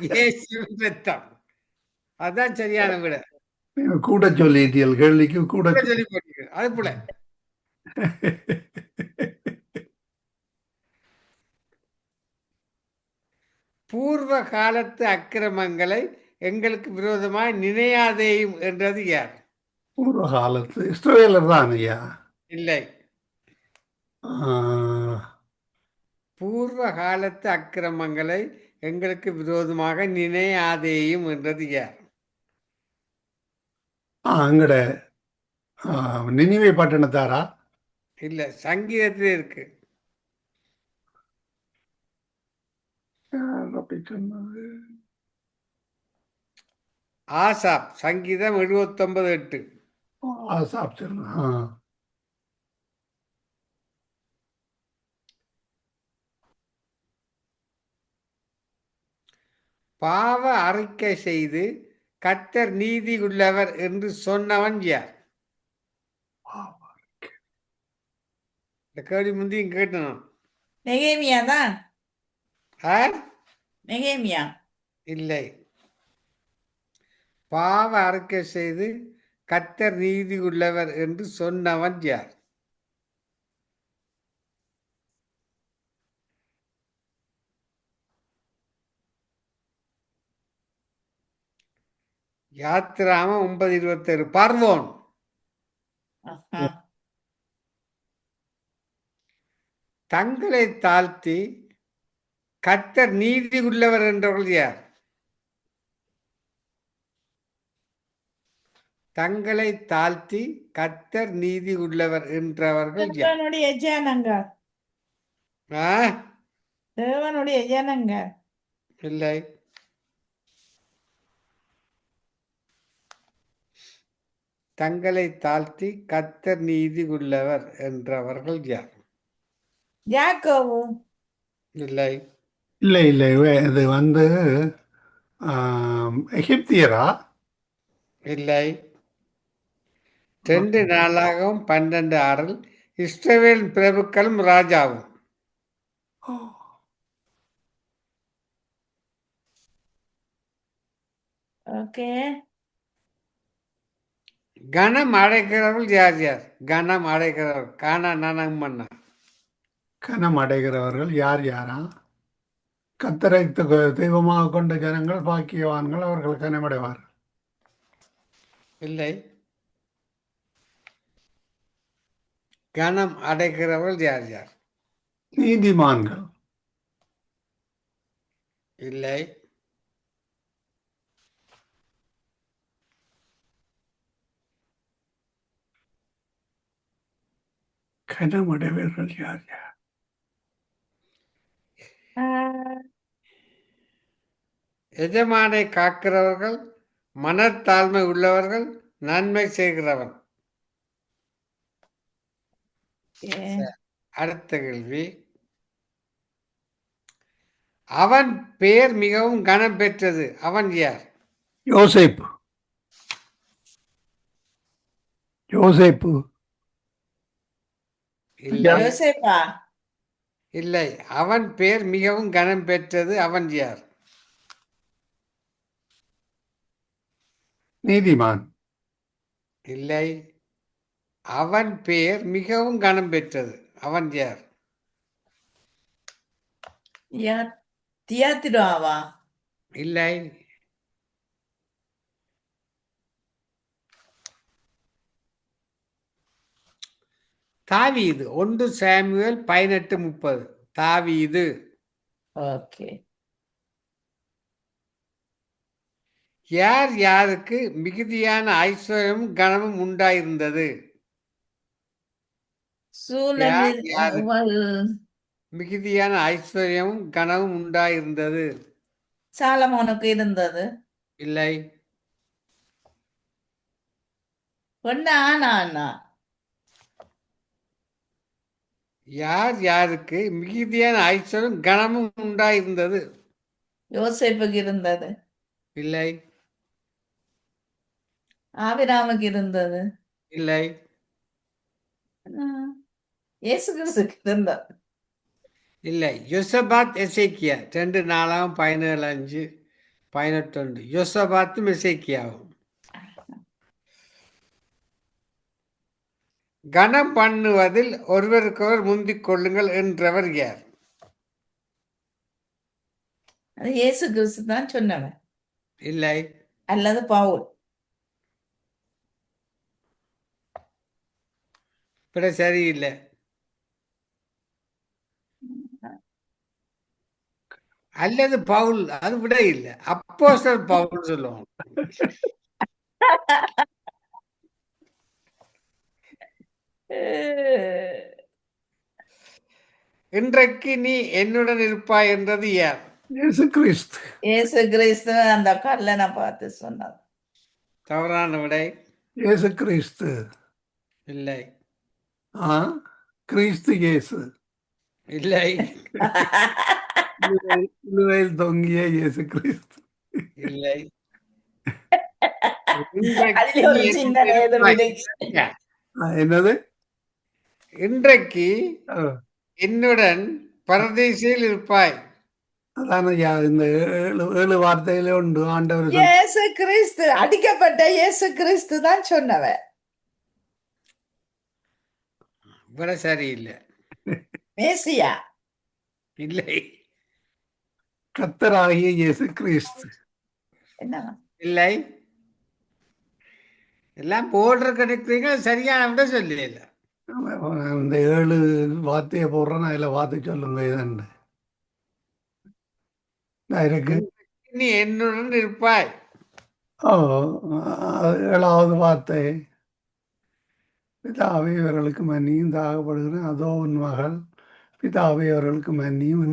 இயேசுவின் ரத்தம். அதுதான் சரியான விட. நீங்க கூட சொல்லிட்டீர்கள், கேள்விக்கு கூட கூட சொல்லி போட்டீங்க. அது போல பூர்வ காலத்து அக்கிரமங்களை எங்களுக்கு விரோதமாய் நினையாதேயும் என்றது யார்? பூர்வ காலத்து இஸ்ரவேலர் தான் ஐயா. இல்லை. ஆ, பூர்வ காலத்து அக்கிரமங்களை எங்களுக்கு விரோதமாக நினையாதேயும் என்றது யார்? அங்கட நினிவே பட்டணத்தாரா? இல்ல, சங்கீதத்திலே இருக்கு. யார் அப்படி சொன்னது? ஆசாப், சங்கீதம் 79:8. ஆசாப் சொன்னா. ஆ. பாவ அறிக்கை செய்து கர்த்தர் நீதி உள்ளவர் என்று சொன்னவன் யார்? இந்த கேள்வி முந்தையும் கேட்டணும். நெகேமியா தான். ஆ? நெகேமியா. இல்லை. பாவ அறிக்கை செய்து கர்த்தர் நீதி உள்ளவர் என்று சொன்னவன் யார்? யாத்திராமம் 9:27. பார்வோன். ஆஹா. தங்களை தாழ்த்தி கர்த்தர் நீதி உள்ளவர் என்றவர்கள் யார்? தங்களை தாழ்த்தி கர்த்தர் நீதி உள்ளவர் என்றவர்கள் யார்? தேவனுடைய ஜனங்கள். ஆ? தேவனுடைய ஜனங்கள். இல்லை. தங்களை தாழ்த்தி கர்த்தர் நீதி உள்ளவர் என்றவர்கள் யார்? யாக்கோபு. இல்லை. இல்லை இல்லை, இது எகிப்தியரா? இல்லை. 2 நாளாகவும் 12:6 இஸ்ரவேல் பிரபுக்களும் ராஜாவும். ஓகே. கனம் அடைக்கிறவர்கள் யார் யார்? கனம் அடைக்கிறவர்கள் காணா நானம் மன்னா. கனம் அடைகிறவர்கள் யார் யாரா? கத்தரை தெய்வமாக கொண்ட ஜனங்கள் பாக்கியவான்கள், அவர்கள் கனமடைவார். இல்லை. கனம் அடைக்கிறவர்கள் யார் யார்? நீதிமான்கள். இல்லை. கனமடைவர்கள் யார் யார்? எஜமானை காக்கிறவர்கள், மனத்தாழ்மை உள்ளவர்கள், நன்மை செய்கிறவன். அடுத்த கேள்வி. அவன் பெயர் மிகவும் கனம் பெற்றது, அவன் யார்? யோசேப்பு. யோசேப்பு. இல்லை. யோசேப்பா. இல்லை. அவன் பெயர் மிகவும் கனம் பெற்றது, அவன் யார்? நீதிமான். இல்லை. அவன் பெயர் மிகவும் கனம் பெற்றது, அவன் யார்? தியாத்திராவா? இல்லை. தாவீது. 1 சாமுவேல் 18:30. தாவீது. ஓகே. யார் யாருக்கு மிகுதியான ஐஸ்வர்யமும் கனமும் உண்டாயிருந்தது? மிகுதியான ஐஸ்வர்யமும் கனமும் உண்டாயிருந்தது. சாலமோனுக்கு இருந்தது. இல்லை. ஆனா யார் யாருக்கு மிகுதியான ஐஸ்வர்யம் கனமும் உண்டாயிருந்தது? யோசேப்புக்கு இருந்தது, இல்லை, ஆபிராமுக்கு இருந்தது, இல்லை, ஆஹ், இயேசு கிறிஸ்துக்கு இருந்தது. இல்லை. யோசபாத் எசேக்கியா 2 4 17 5 11. யோசபாத்தும் எசேக்கியாவும். கனம் பண்ணுவதில் ஒருவருக்கொருவர் முந்திக் கொள்ளுங்கள் என்றவர் யார்? அது இயேசு கிறிஸ்து தான் சொன்னவன், இல்லை, அல்லது பவுல். இப்ப சரியில்லை. அல்லது பவுல், அது விட இல்லை. அப்போஸ்தலர் பவுல் சொல்லுவாங்க. இன்றைக்கு நீ என்னுடன் இருப்பாய் என்றது யார்? இயேசு கிறிஸ்து. இயேசு கிறிஸ்து அந்த கல்லனை பார்த்து சொன்னார். தவறான விடை. இயேசு கிறிஸ்து. இல்லை, ஆ கிறிஸ்து இயேசு. இல்லை, சிலுவையில் தொங்கிய இயேசு கிறிஸ்து. இல்லை. இன்றைக்கு அதுல நீ ஒரு என்னுடன் சின்ன வேதம் இருப்பாய் இருக்கு. என்றது யார்? என்னது? இன்றைக்கு ஆ, என்னுடன் பரதேசியில் இருப்பாய். அதான இந்த 7 வார்த்தையில உண்டு ஆண்டவர் சொல். இயேசு கிறிஸ்து, அடிக்கப்பட்ட இயேசு கிறிஸ்து தான் சொன்னவன். விட சரியில்லை. மேசியா. இல்லை, கர்த்தராகிய இயேசு கிறிஸ்து. என்ன இல்லை. எல்லாம் போடுற கிடைக்கிறீங்க, சரியான விட சொல்லல. இந்த 7 வார்த்தையை போடுறேன், அதில் வார்த்தை சொல்லுங்க இதுன்னு. இருக்கு. இன்றைக்கு நீ என்னுடன் இருப்பாய். ஓ, 7வது வார்த்தை. பிதாவே இவர்களுக்கு மன்னியும் தாகப்படுகிறேன், அதோ உன் மகள். பிதாவே அவர்களுக்கு மன்னியும்,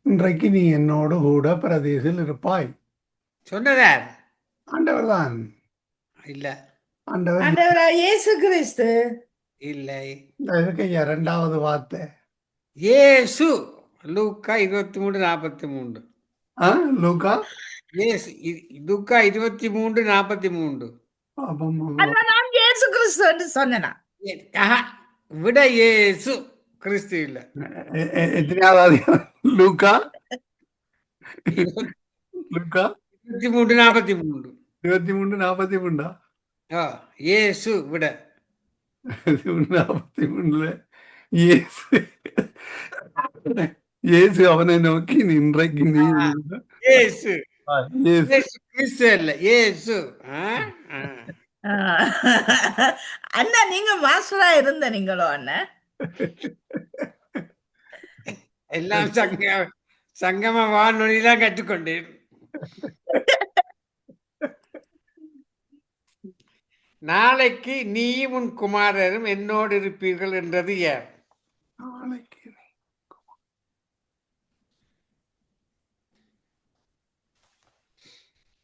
இன்றைக்கு நீ என்னோடு கூட பிரதேசில் இருப்பாய். சொன்னதார்? ஆண்டவர் தான். இல்ல, ஆண்டவர் ஆண்டவரா இயேசு கிறிஸ்து. இல்லை. இருக்கு. 2வது வார்த்தை. இயேசு. லூக்கா 23:43. லூக்கா. இயேசு. லூக்கா 23:43. அதான் நான் இயேசு கிறிஸ்து என்று சொன்னேனா? ஆஹா, விட இயேசு கிறிஸ்து இல்ல. எத்தனையாவது அதிகாரம்? லூக்கா. லூக்கா 23:43. 23:43. இயேசு விட 43 இயேசு இயேசு அவனை நோக்கி இன்றைக்கு நீ இயேசு. இயேசு இயேசு கிறிஸ்து இல்ல, இயேசு. அண்ணா நீங்க மாஸ்டரா இருந்த நீங்களோ அண்ணா? எல்லாம் சங்கம வானொலிதான் கற்றுக்கொண்டேன். நாளைக்கு நீயும் உன் குமாரரும் என்னோடு இருப்பீர்கள் என்றது யார்?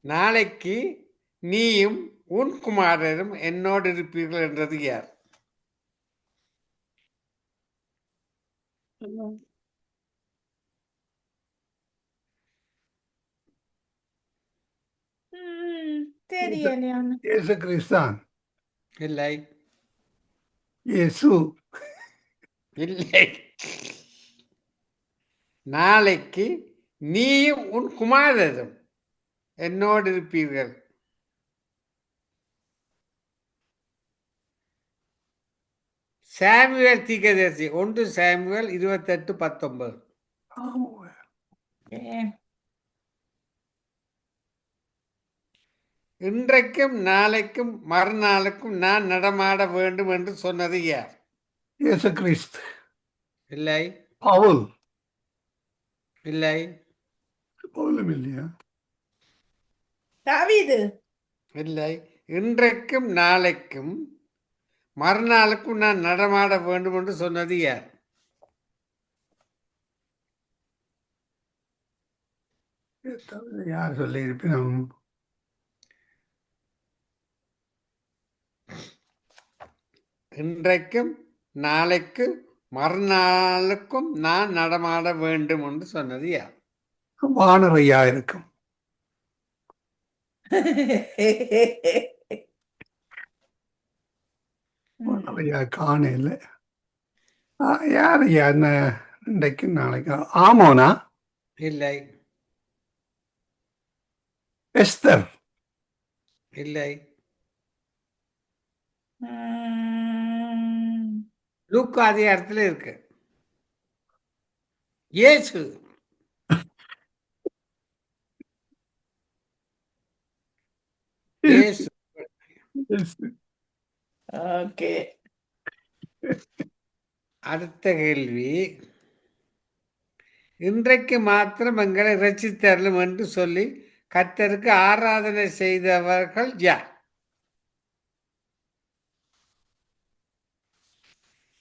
நாளைக்கு நீயும் உன் குமாரரும் என்னோடு இருப்பீர்கள் என்றது யார்? தெரியலையா? இயேசு கிறிஸ்தான். இல்லை, இயேசு இல்லை. நாளைக்கு நீயும் உன் குமாரரும் என்னோடு இருப்பீர்கள். சாமுவேல் தீர்க்கதரிசி 1 சாமுவேல் 28:19. இன்றைக்கும் நாளைக்கும் மறுநாளுக்கும் நான் நடமாட வேண்டும் என்று சொன்னது யார்? இயேசு கிறிஸ்து. இல்லை, பவுல். இல்லை, பவுலும் இல்லையா? தாவீது. இல்லை. இன்றைக்கும் நாளைக்கும் மறுநாளுக்கும் நான் நடமாட வேண்டும் என்று சொன்னது யார்? யார் சொல்லி இருப்பினும் இன்றைக்கும் நாளைக்கு மறுநாளுக்கும் நான் நடமாட வேண்டும் என்று சொன்னது யார்? வானரையா இருக்கும். வானரையா காணையில் யார் ஐயா என்ன இன்றைக்கு நாளைக்கு ஆமோனா இல்லை எஸ்தர் இல்லை உம், லூக்கா அதிகாரத்துல இருக்கு. இயேசு இயேசு ஓகே. அடுத்த கேள்வி, இன்றைக்கு மாத்திரம் எங்களை ரட்சித்தருளும் என்று சொல்லி கர்த்தருக்கு ஆராதனை செய்தவர்கள் யார்?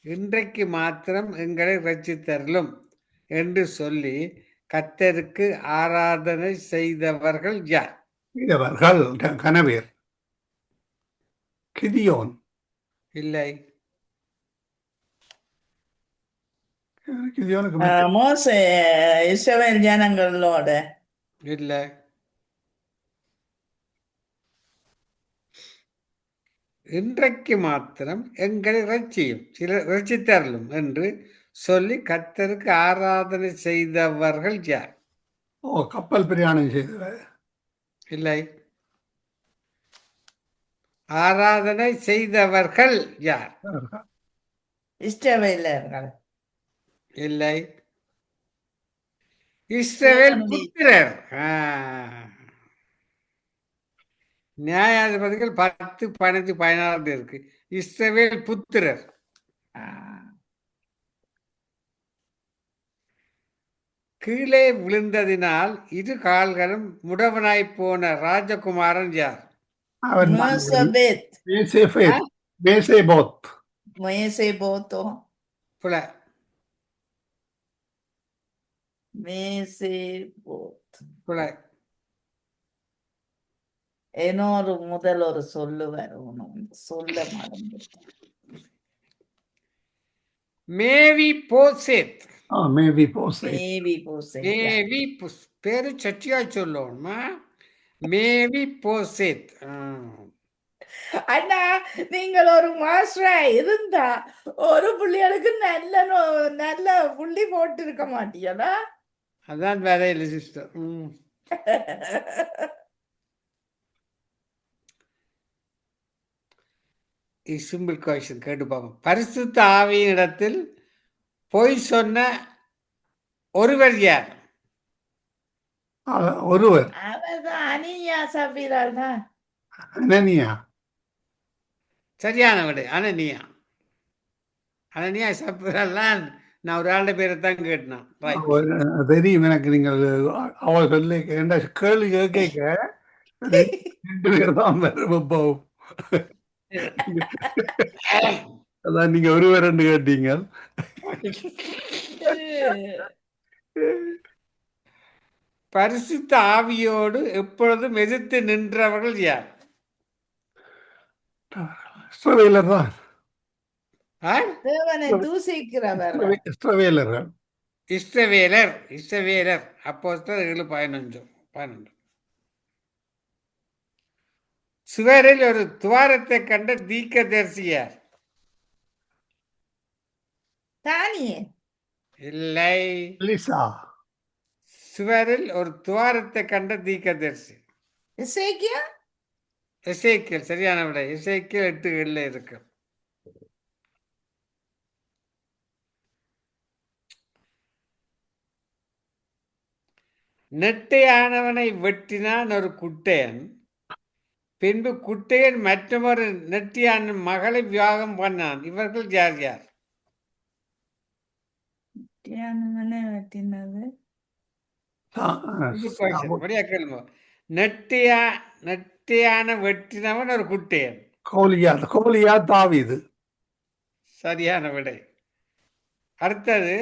இன்றைக்கு மாத்திரம் எங்களை ரட்சித்தருளும் என்று சொல்லி கர்த்தருக்கு ஆராதனை செய்தவர்கள் யார்? இவர்கள் கனவேர் கிதியோன் இல்லை கிதியோனுக்கு மற்ற மோசே இஸ்ரவேல் ஜனங்களோட இல்லை இன்றைக்கு மாத்திரம் எங்களை ரட்சியும் ரட்சித்தருளும் என்று சொல்லி கர்த்தருக்கு ஆராதனை செய்தவர்கள் யார்? கப்பல் பிரயாணம் செய்தவர் இல்லை ஆராதனை செய்தவர்கள் யார்? இஸ்ரவேலர்கள். இல்லை இஸ்ரவேல் தேவனுடைய புத்திரர். நியாயாதிபதிகள் 10, 15, 16 இருக்கு. இஸ்ரவேல் புத்திரர். ஆ, கீழே விழுந்ததினால் இரு கால்களும் முடவனாய் போன ராஜகுமாரன் யார்? அவன் மோசபேத். மேசேபோத் மேசேபோத்தோ புல மேசேபோத். புல இன்னொரு முதல் ஒரு சொல்லு வரும், சொல்ல மறந்துட்டேன். மேவி போசேத். மேபி போசே மேவி போசேத். மேவி பேரு சட்டியா சொல்லணுமா? மேவி போசேத். அண்ணா, நீங்கள் ஒரு மாஸ்டரா இருந்தா ஒரு புள்ளிகளுக்கு நல்ல புள்ளி போட்டு இருக்க மாட்டீங்களா? அதான் வேலையில் சிஸ்டர். சிம்பிள் கொஸ்டின் கேட்டு பார்ப்போம். பரிசுத்த ஆவியின் இடத்தில் பொய் சொன்ன ஒருவர் யார்? ஒருவர் அவர்தான் அனியா சபீரால் தான். அனனியா சரியான விட அனனியா. அனனியா சப்பிரெல்லாம் நான் ஒரு ஆளுடைய பேரை தான் கேட்டேன். தெரியும் எனக்கு. நீங்கள் அவள் சொல்லி என்ன கேள்வி கேட்க ரெண்டு பேர் தான் போகும். அதான் நீங்க ஒருவர் ரெண்டு கேட்டீங்க. பரிசுத்த ஆவியோடு எப்பொழுதும் எதிர்த்து நின்றவர்கள் யார்? இஸ்ரவேலர் தான். தேவனை தூசிக்கிறவர். இஸ்ரவேலர்கள். இஸ்ரவேலர் அப்போஸ்தலர் 7:11. சுவரில் ஒரு துவாரத்தை கண்ட தீர்க்கதரிசி யார்? தானியே. இல்லை. எலிசா. சுவரில் ஒரு துவாரத்தை கண்ட தீர்க்கதரிசி எசேக்கியா. எசேக்கியேல். சரியான விட. எசேக்கியேல் 8:7 இருக்கு. நெட்டையானவனை வெட்டினான் ஒரு குட்டையன், பின்பு குட்டையன் மற்றொரு நெட்டியான மகளை விவாகம் பண்ணான். இவர்கள் யார் யார்? வெட்டினது நெட்டியான வெட்டினவன் ஒரு குட்டையன். கோலியா தாவீது. சரியான விடை. அடுத்தது,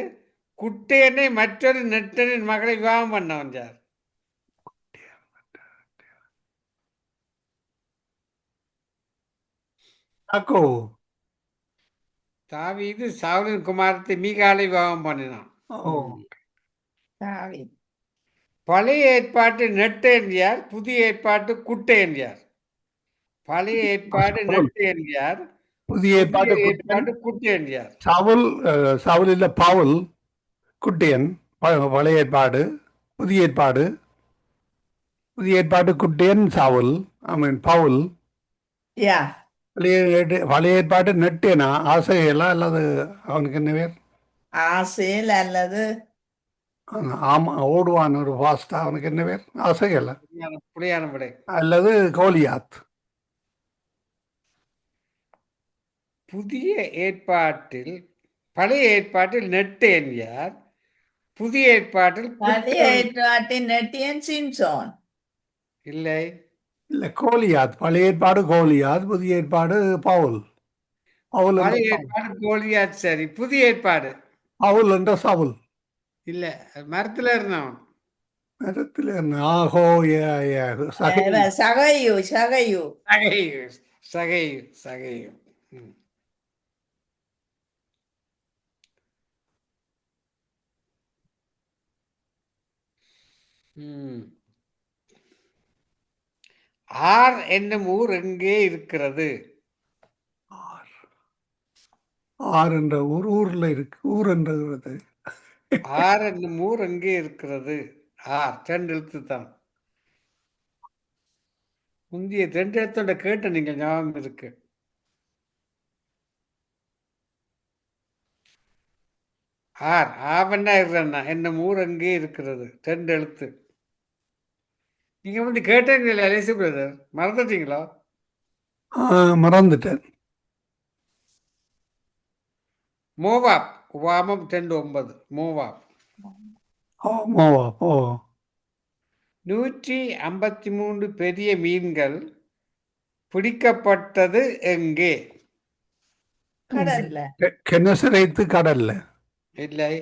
குட்டையனை மற்றொரு நெட்டனின் மகளை விவாகம் பண்ணவன் யார்? தாவீது சவுலின் குமாரத்தை மீகாலை விவாகம் பண்ணினான். பழைய ஏற்பாட்டு நெட்டு என்கிறார், புதிய ஏற்பாட்டு குட்டை என்கிறார். பழைய ஏற்பாடு சவுல். நெட்டு என்கிறார், புதிய புதிய ஏற்பாடு குட்டியன். ஏற்பாடு குட்டை என்கிறார். சவுல் சவுல் இல்ல பவுல் குட்டியன். பழைய ஏற்பாடு புதிய ஏற்பாடு. புதிய ஏற்பாடு குட்டியன் சவுல். ஐ மீன் பவுல். யா பழைய ஏற்பாடு நெட்டேனா ஆசையெல்லாம் அல்லது அவனுக்கு என்ன பேர்? ஆசேல் அல்லது ஆமா ஓடுவான் ஒரு ஃபாஸ்டா, அவனுக்கு என்ன பேர்? ஆசையல்ல புலியான விடை. அல்லது கோலியாத். புதிய ஏற்பாட்டில் பழைய ஏற்பாட்டில் நெட்டு என்கிறார், புதிய ஏற்பாட்டில் பழைய ஏற்பாட்டின் நெட்டியன் சிம்சோன். இல்லை. இல்ல கோலியாத். பழைய ஏற்பாடு கோலியாத், புதிய ஏற்பாடு பவுல். பவுல் என்ற பழைய சவுல். ஏற்பாடு கோலியாத் சரி. புதிய ஏற்பாடு பவுல் என்ற சவுல். இல்ல, மரத்துல இருந்தவன். மரத்தில் ஆஹோ சகை. சகையு சகையு சகையு சகையு சகையு. ம். ம். ஆர் என்னும் ஊர் எங்கே இருக்கிறது? ஆர் என்ற ஊர் ஊர்ல இருக்கு. ஊர் என்றது ஆர் என்னும் ஊர் எங்கே இருக்கிறது? ஆர் ரெண்டு எழுத்து தான். முந்தைய ரெண்டு எழுத்தோட கேட்ட நீங்கள் ஞாபகம் இருக்கு. ஆர் ஆவண்ணா இருக்கிறண்ணா என்னும் ஊர் எங்கே இருக்கிறது? ரெண்டு எழுத்து. நீங்க வந்து கேட்டீங்களா அலேசி பிரதர், மறந்துட்டீங்களா? மறந்துட்டேன். மோவாப். வாமம் 2:9 மோவாப். மோவா. ஓ 153 பெரிய மீன்கள் பிடிக்கப்பட்டது எங்கே? கடல்ல. கெனசரைத்து கடல்ல. இல்லை.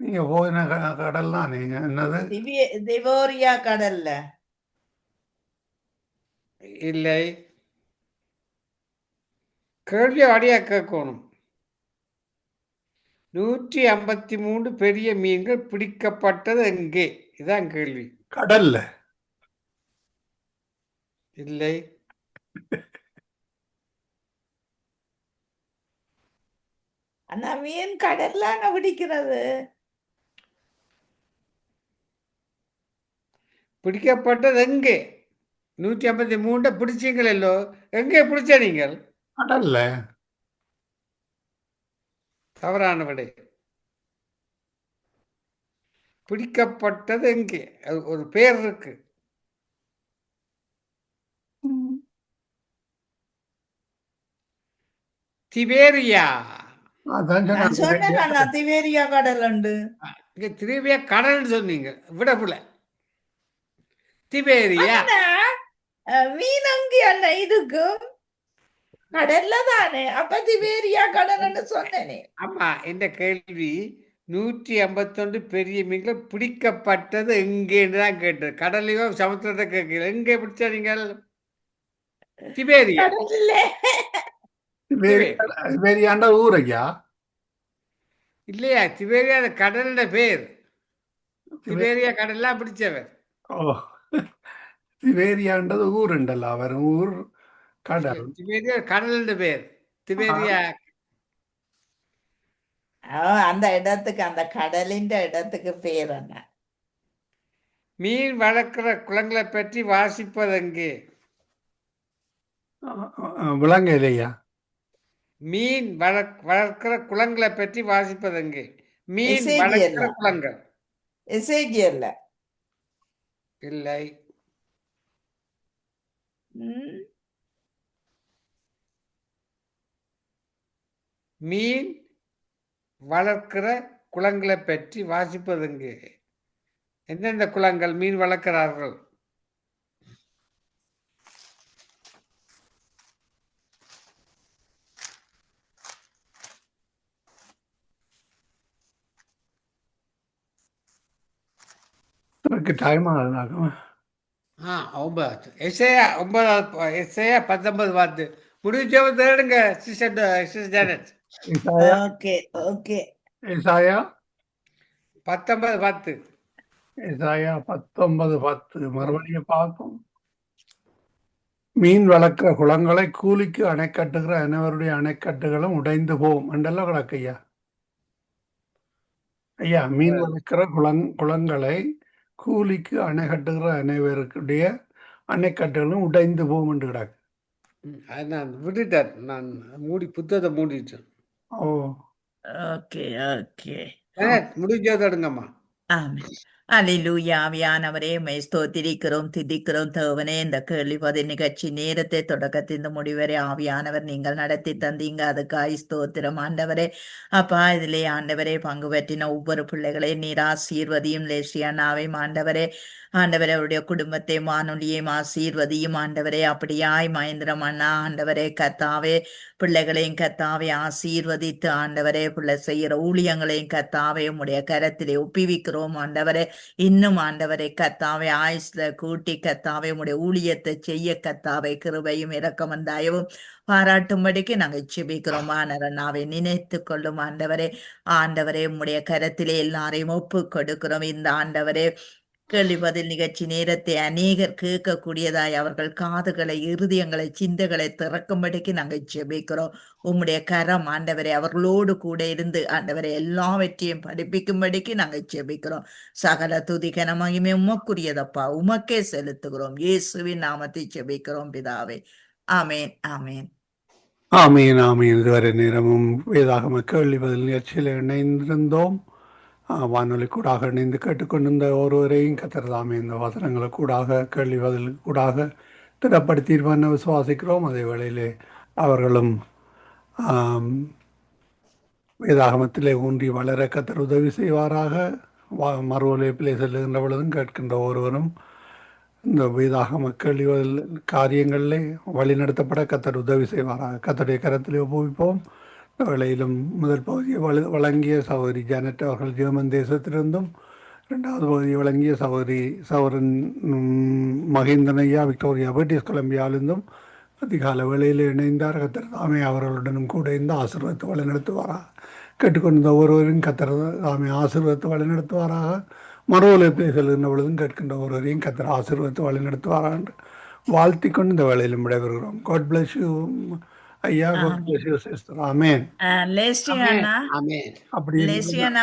நீங்க போயின கடல் தான். நீங்க என்னது? திவோரியா கடல்ல. இல்லை. கேள்வி அடியா கேட்கணும். 153 பெரிய மீன்கள் பிடிக்கப்பட்டது எங்கே? இதான் கேள்வி. கடல்ல. இல்லை. ஆனா மீன் கடல்ல பிடிக்கிறது. பிடிக்கப்பட்டது எங்கே? 153 பிடிச்சீங்களோ? எங்கே பிடிச்ச நீங்கள்? கடல்ல. தவறான விடை. பிடிக்கப்பட்டது எங்கே? அது ஒரு பேர் இருக்கு. திபேரியா. அதான் நான் சொன்னேன் சொன்னேன். திவேரியா கடல் உண்டு. இங்க திபேரியா கடல்னு சொன்னீங்க, விடப்புல. திபேரியா அண்ணா, மீன் அங்கே அண்ணா இதுக்கும் கடல்ல தானே. அப்ப திவேரியா கடல்னு சொன்னேனே. ஆமா. இந்த கேள்வி 151 பெரிய மீன்கள் பிடிக்கப்பட்டது எங்கேன்னு தான் கேட்டது. கடலையோ சமுத்திரத்தை கேட்கல. எங்கே பிடிச்சா நீங்கள்? திபேரியா. கடல்ல. வேறியாண்ட ஊர் ஐயா. இல்லையா? திபேரியா அது கடல்ல பேர். திபேரியா கடல்லாம் பிடிச்சவர். ஓ வேறியாண்டது ஊர் உண்டல்ல. அவர் ஊர் கடல். திபேரியா கடல்ல பேர். திபேரியா அந்த இடத்துக்கு, அந்த கடலின் இடத்துக்கு பேர் என்ன? மீன் வளர்க்கிற குளங்களை பற்றி வாசிப்பது எங்கே? விளங்க இல்லையா? மீன் வளர்க்கிற குளங்களை பற்றி வாசிப்பது எங்கே? மீன் எசேக்கியேல். வளர்க்கிற குளங்கள். எசேக்கியேல்ல. இல்லை. மீன் வளர்க்கிற குளங்களை பற்றி வாசிப்பது எங்கே? எந்தெந்த குளங்கள் மீன் வளர்க்கிறார்கள்? டைம் ஆகுதாகும். 9 எஸ்ஐயா 19 பார்த்து முடிஞ்சவங்க தேடுங்க. Sister Janet. Okay okay. ஏசாயா 19 10 ஏசாயா 19:10 மறுபடியும் பார்ப்போம். மீன் வளர்க்கிற குளங்களை கூலிக்கு அணை கட்டுகிற அனைவருடைய அணைக்கட்டுகளும் உடைந்து போகும் என்றெல்லாம் கிடக்கு ஐயா. ஐயா, மீன் வளர்க்கிற குளங்களை கூலிக்கு அணை கட்டுகிற அனைவருடைய அணைக்கட்டுகளும் உடைந்து போகும் என்று கிடக்கு. அது நான் விட்டுட்டேன். நான் புத்தகத்தை மூடிட்டேன். ஓ, ஓகே ஓகே. முடிஞ்சதை எடுங்கம்மா. ஆமென். அல்லேலூயா. ஆவியானவரே உம்மை ஸ்தோத்திரிக்கிறோம், துதிக்கிறோம் தேவனே. இந்த கேள்வி பதில் நிகழ்ச்சி நேரத்தை தொடக்கத்தின் முடிவரை ஆவியானவர் நீங்கள் நடத்தி தந்தீங்க. அதுக்காய் ஸ்தோத்திரம் ஆண்டவரே. அப்பா, இதிலே ஆண்டவரே பங்கு பெற்றின ஒவ்வொரு பிள்ளைகளையும் நீர் ஆசீர்வதியும். லேசியானாவையும் ஆண்டவரே, ஆண்டவரே அவருடைய குடும்பத்தையும் வானொலியையும் ஆசீர்வதியும் ஆண்டவரே. அப்படியாய் மகேந்திரம் அண்ணா ஆண்டவரே கத்தாவே பிள்ளைகளையும் கத்தாவே ஆசீர்வதித்து ஆண்டவரே பிள்ளை செய்கிற ஊழியங்களையும் கத்தாவே உம்முடைய கரத்திலே ஒப்புவிக்கிறோம் ஆண்டவரே. இன்னும் ஆண்டவரை கத்தாவே ஆயுஸ்ல கூட்டி கத்தாவே உடைய ஊழியத்தை செய்ய கத்தாவே கிருபையும் இரக்கமும் தயவும் பாராட்டும்படிக்கு நாங்கள் செபிக்கிறோம். ஆனரனாவை நினைத்து கொள்ளும் ஆண்டவரே. ஆண்டவரே உம்முடைய கரத்திலே எல்லாரையும் ஒப்பு கொடுக்கிறோம். இந்த ஆண்டவரே கேள்வி பதில் நிகழ்ச்சி நேரத்தை அநேகர் கேட்கக்கூடியதாய் அவர்கள் காதுகளை இருதயங்களை சிந்தைகளை திறக்கும்படிக்கு நாங்கள் ஜெபிக்கிறோம். உம்முடைய கரம் ஆண்டவரை அவர்களோடு கூட இருந்து ஆண்டவரை எல்லாவற்றையும் படிப்பிக்கும்படிக்கு நாங்கள் ஜெபிக்கிறோம். சகல துதி கன மகிமை உமக்குரியதப்பா, உமக்கே செலுத்துகிறோம். இயேசுவின் நாமத்தை ஜெபிக்கிறோம் பிதாவே. ஆமேன் ஆமேன் ஆமீன் ஆமீன். இதுவரை நேரமும் வேதாகம கேள்வி பதில் நிகழ்ச்சியில் இணைந்திருந்தோம். வானொலி கூடாக இணைந்து கேட்டுக்கொண்டிருந்த ஒருவரையும் கத்தர்தாமே இந்த வசனங்களை கூடாக கேள்வி பதில் கூடாக திடப்படுத்தியிருப்பான்னு விசுவாசிக்கிறோம். அதே வேளையிலே அவர்களும் வேதாகமத்திலே ஊன்றி வளர கத்தர் உதவி செய்வாராக. மறு ஒலிப்பிலே செல்லுகின்ற பொழுதும் கேட்கின்ற ஒருவரும் இந்த வேதாகம கேள்வி காரியங்களிலே வழிநடத்தப்பட கத்தர் உதவி செய்வாராக. கத்தருடைய கரத்திலே ஒப்புவிப்போம். வேளையிலும் முதல் பகுதியை வழங்கிய சகோதரி ஜானட் அவர்கள் ஜெர்மன் தேசத்திலிருந்தும், இரண்டாவது பகுதியை வழங்கிய சகோதரன் மகேந்திரன் ஐயா விக்டோரியா பிரிட்டிஷ் கொலம்பியாவிலிருந்தும் அதிகால வேளையில் இணைந்தார். கத்தர் தாமே அவர்களுடனும் கூட இந்த ஆசீர்வாதத்தை வழிநடத்துவாராக. கேட்டுக்கொண்டிருந்த ஒருவரையும் கத்தர் தாமே ஆசீர்வாதத்தை வழிநடத்துவாராக. மறுவலைப்பிலே செல்கின்ற பொழுதும் கேட்கின்ற ஒருவரையும் கத்தர் ஆசீர்வாதத்தை வழிநடத்துவாராக என்று வாழ்த்தி கொண்டு இந்த வேளையிலும் விடைபெறுகிறோம். God bless you ஐயா. God bless you sister. ஆமென். லேசியானா ஆமென். அப்படி லேசியானா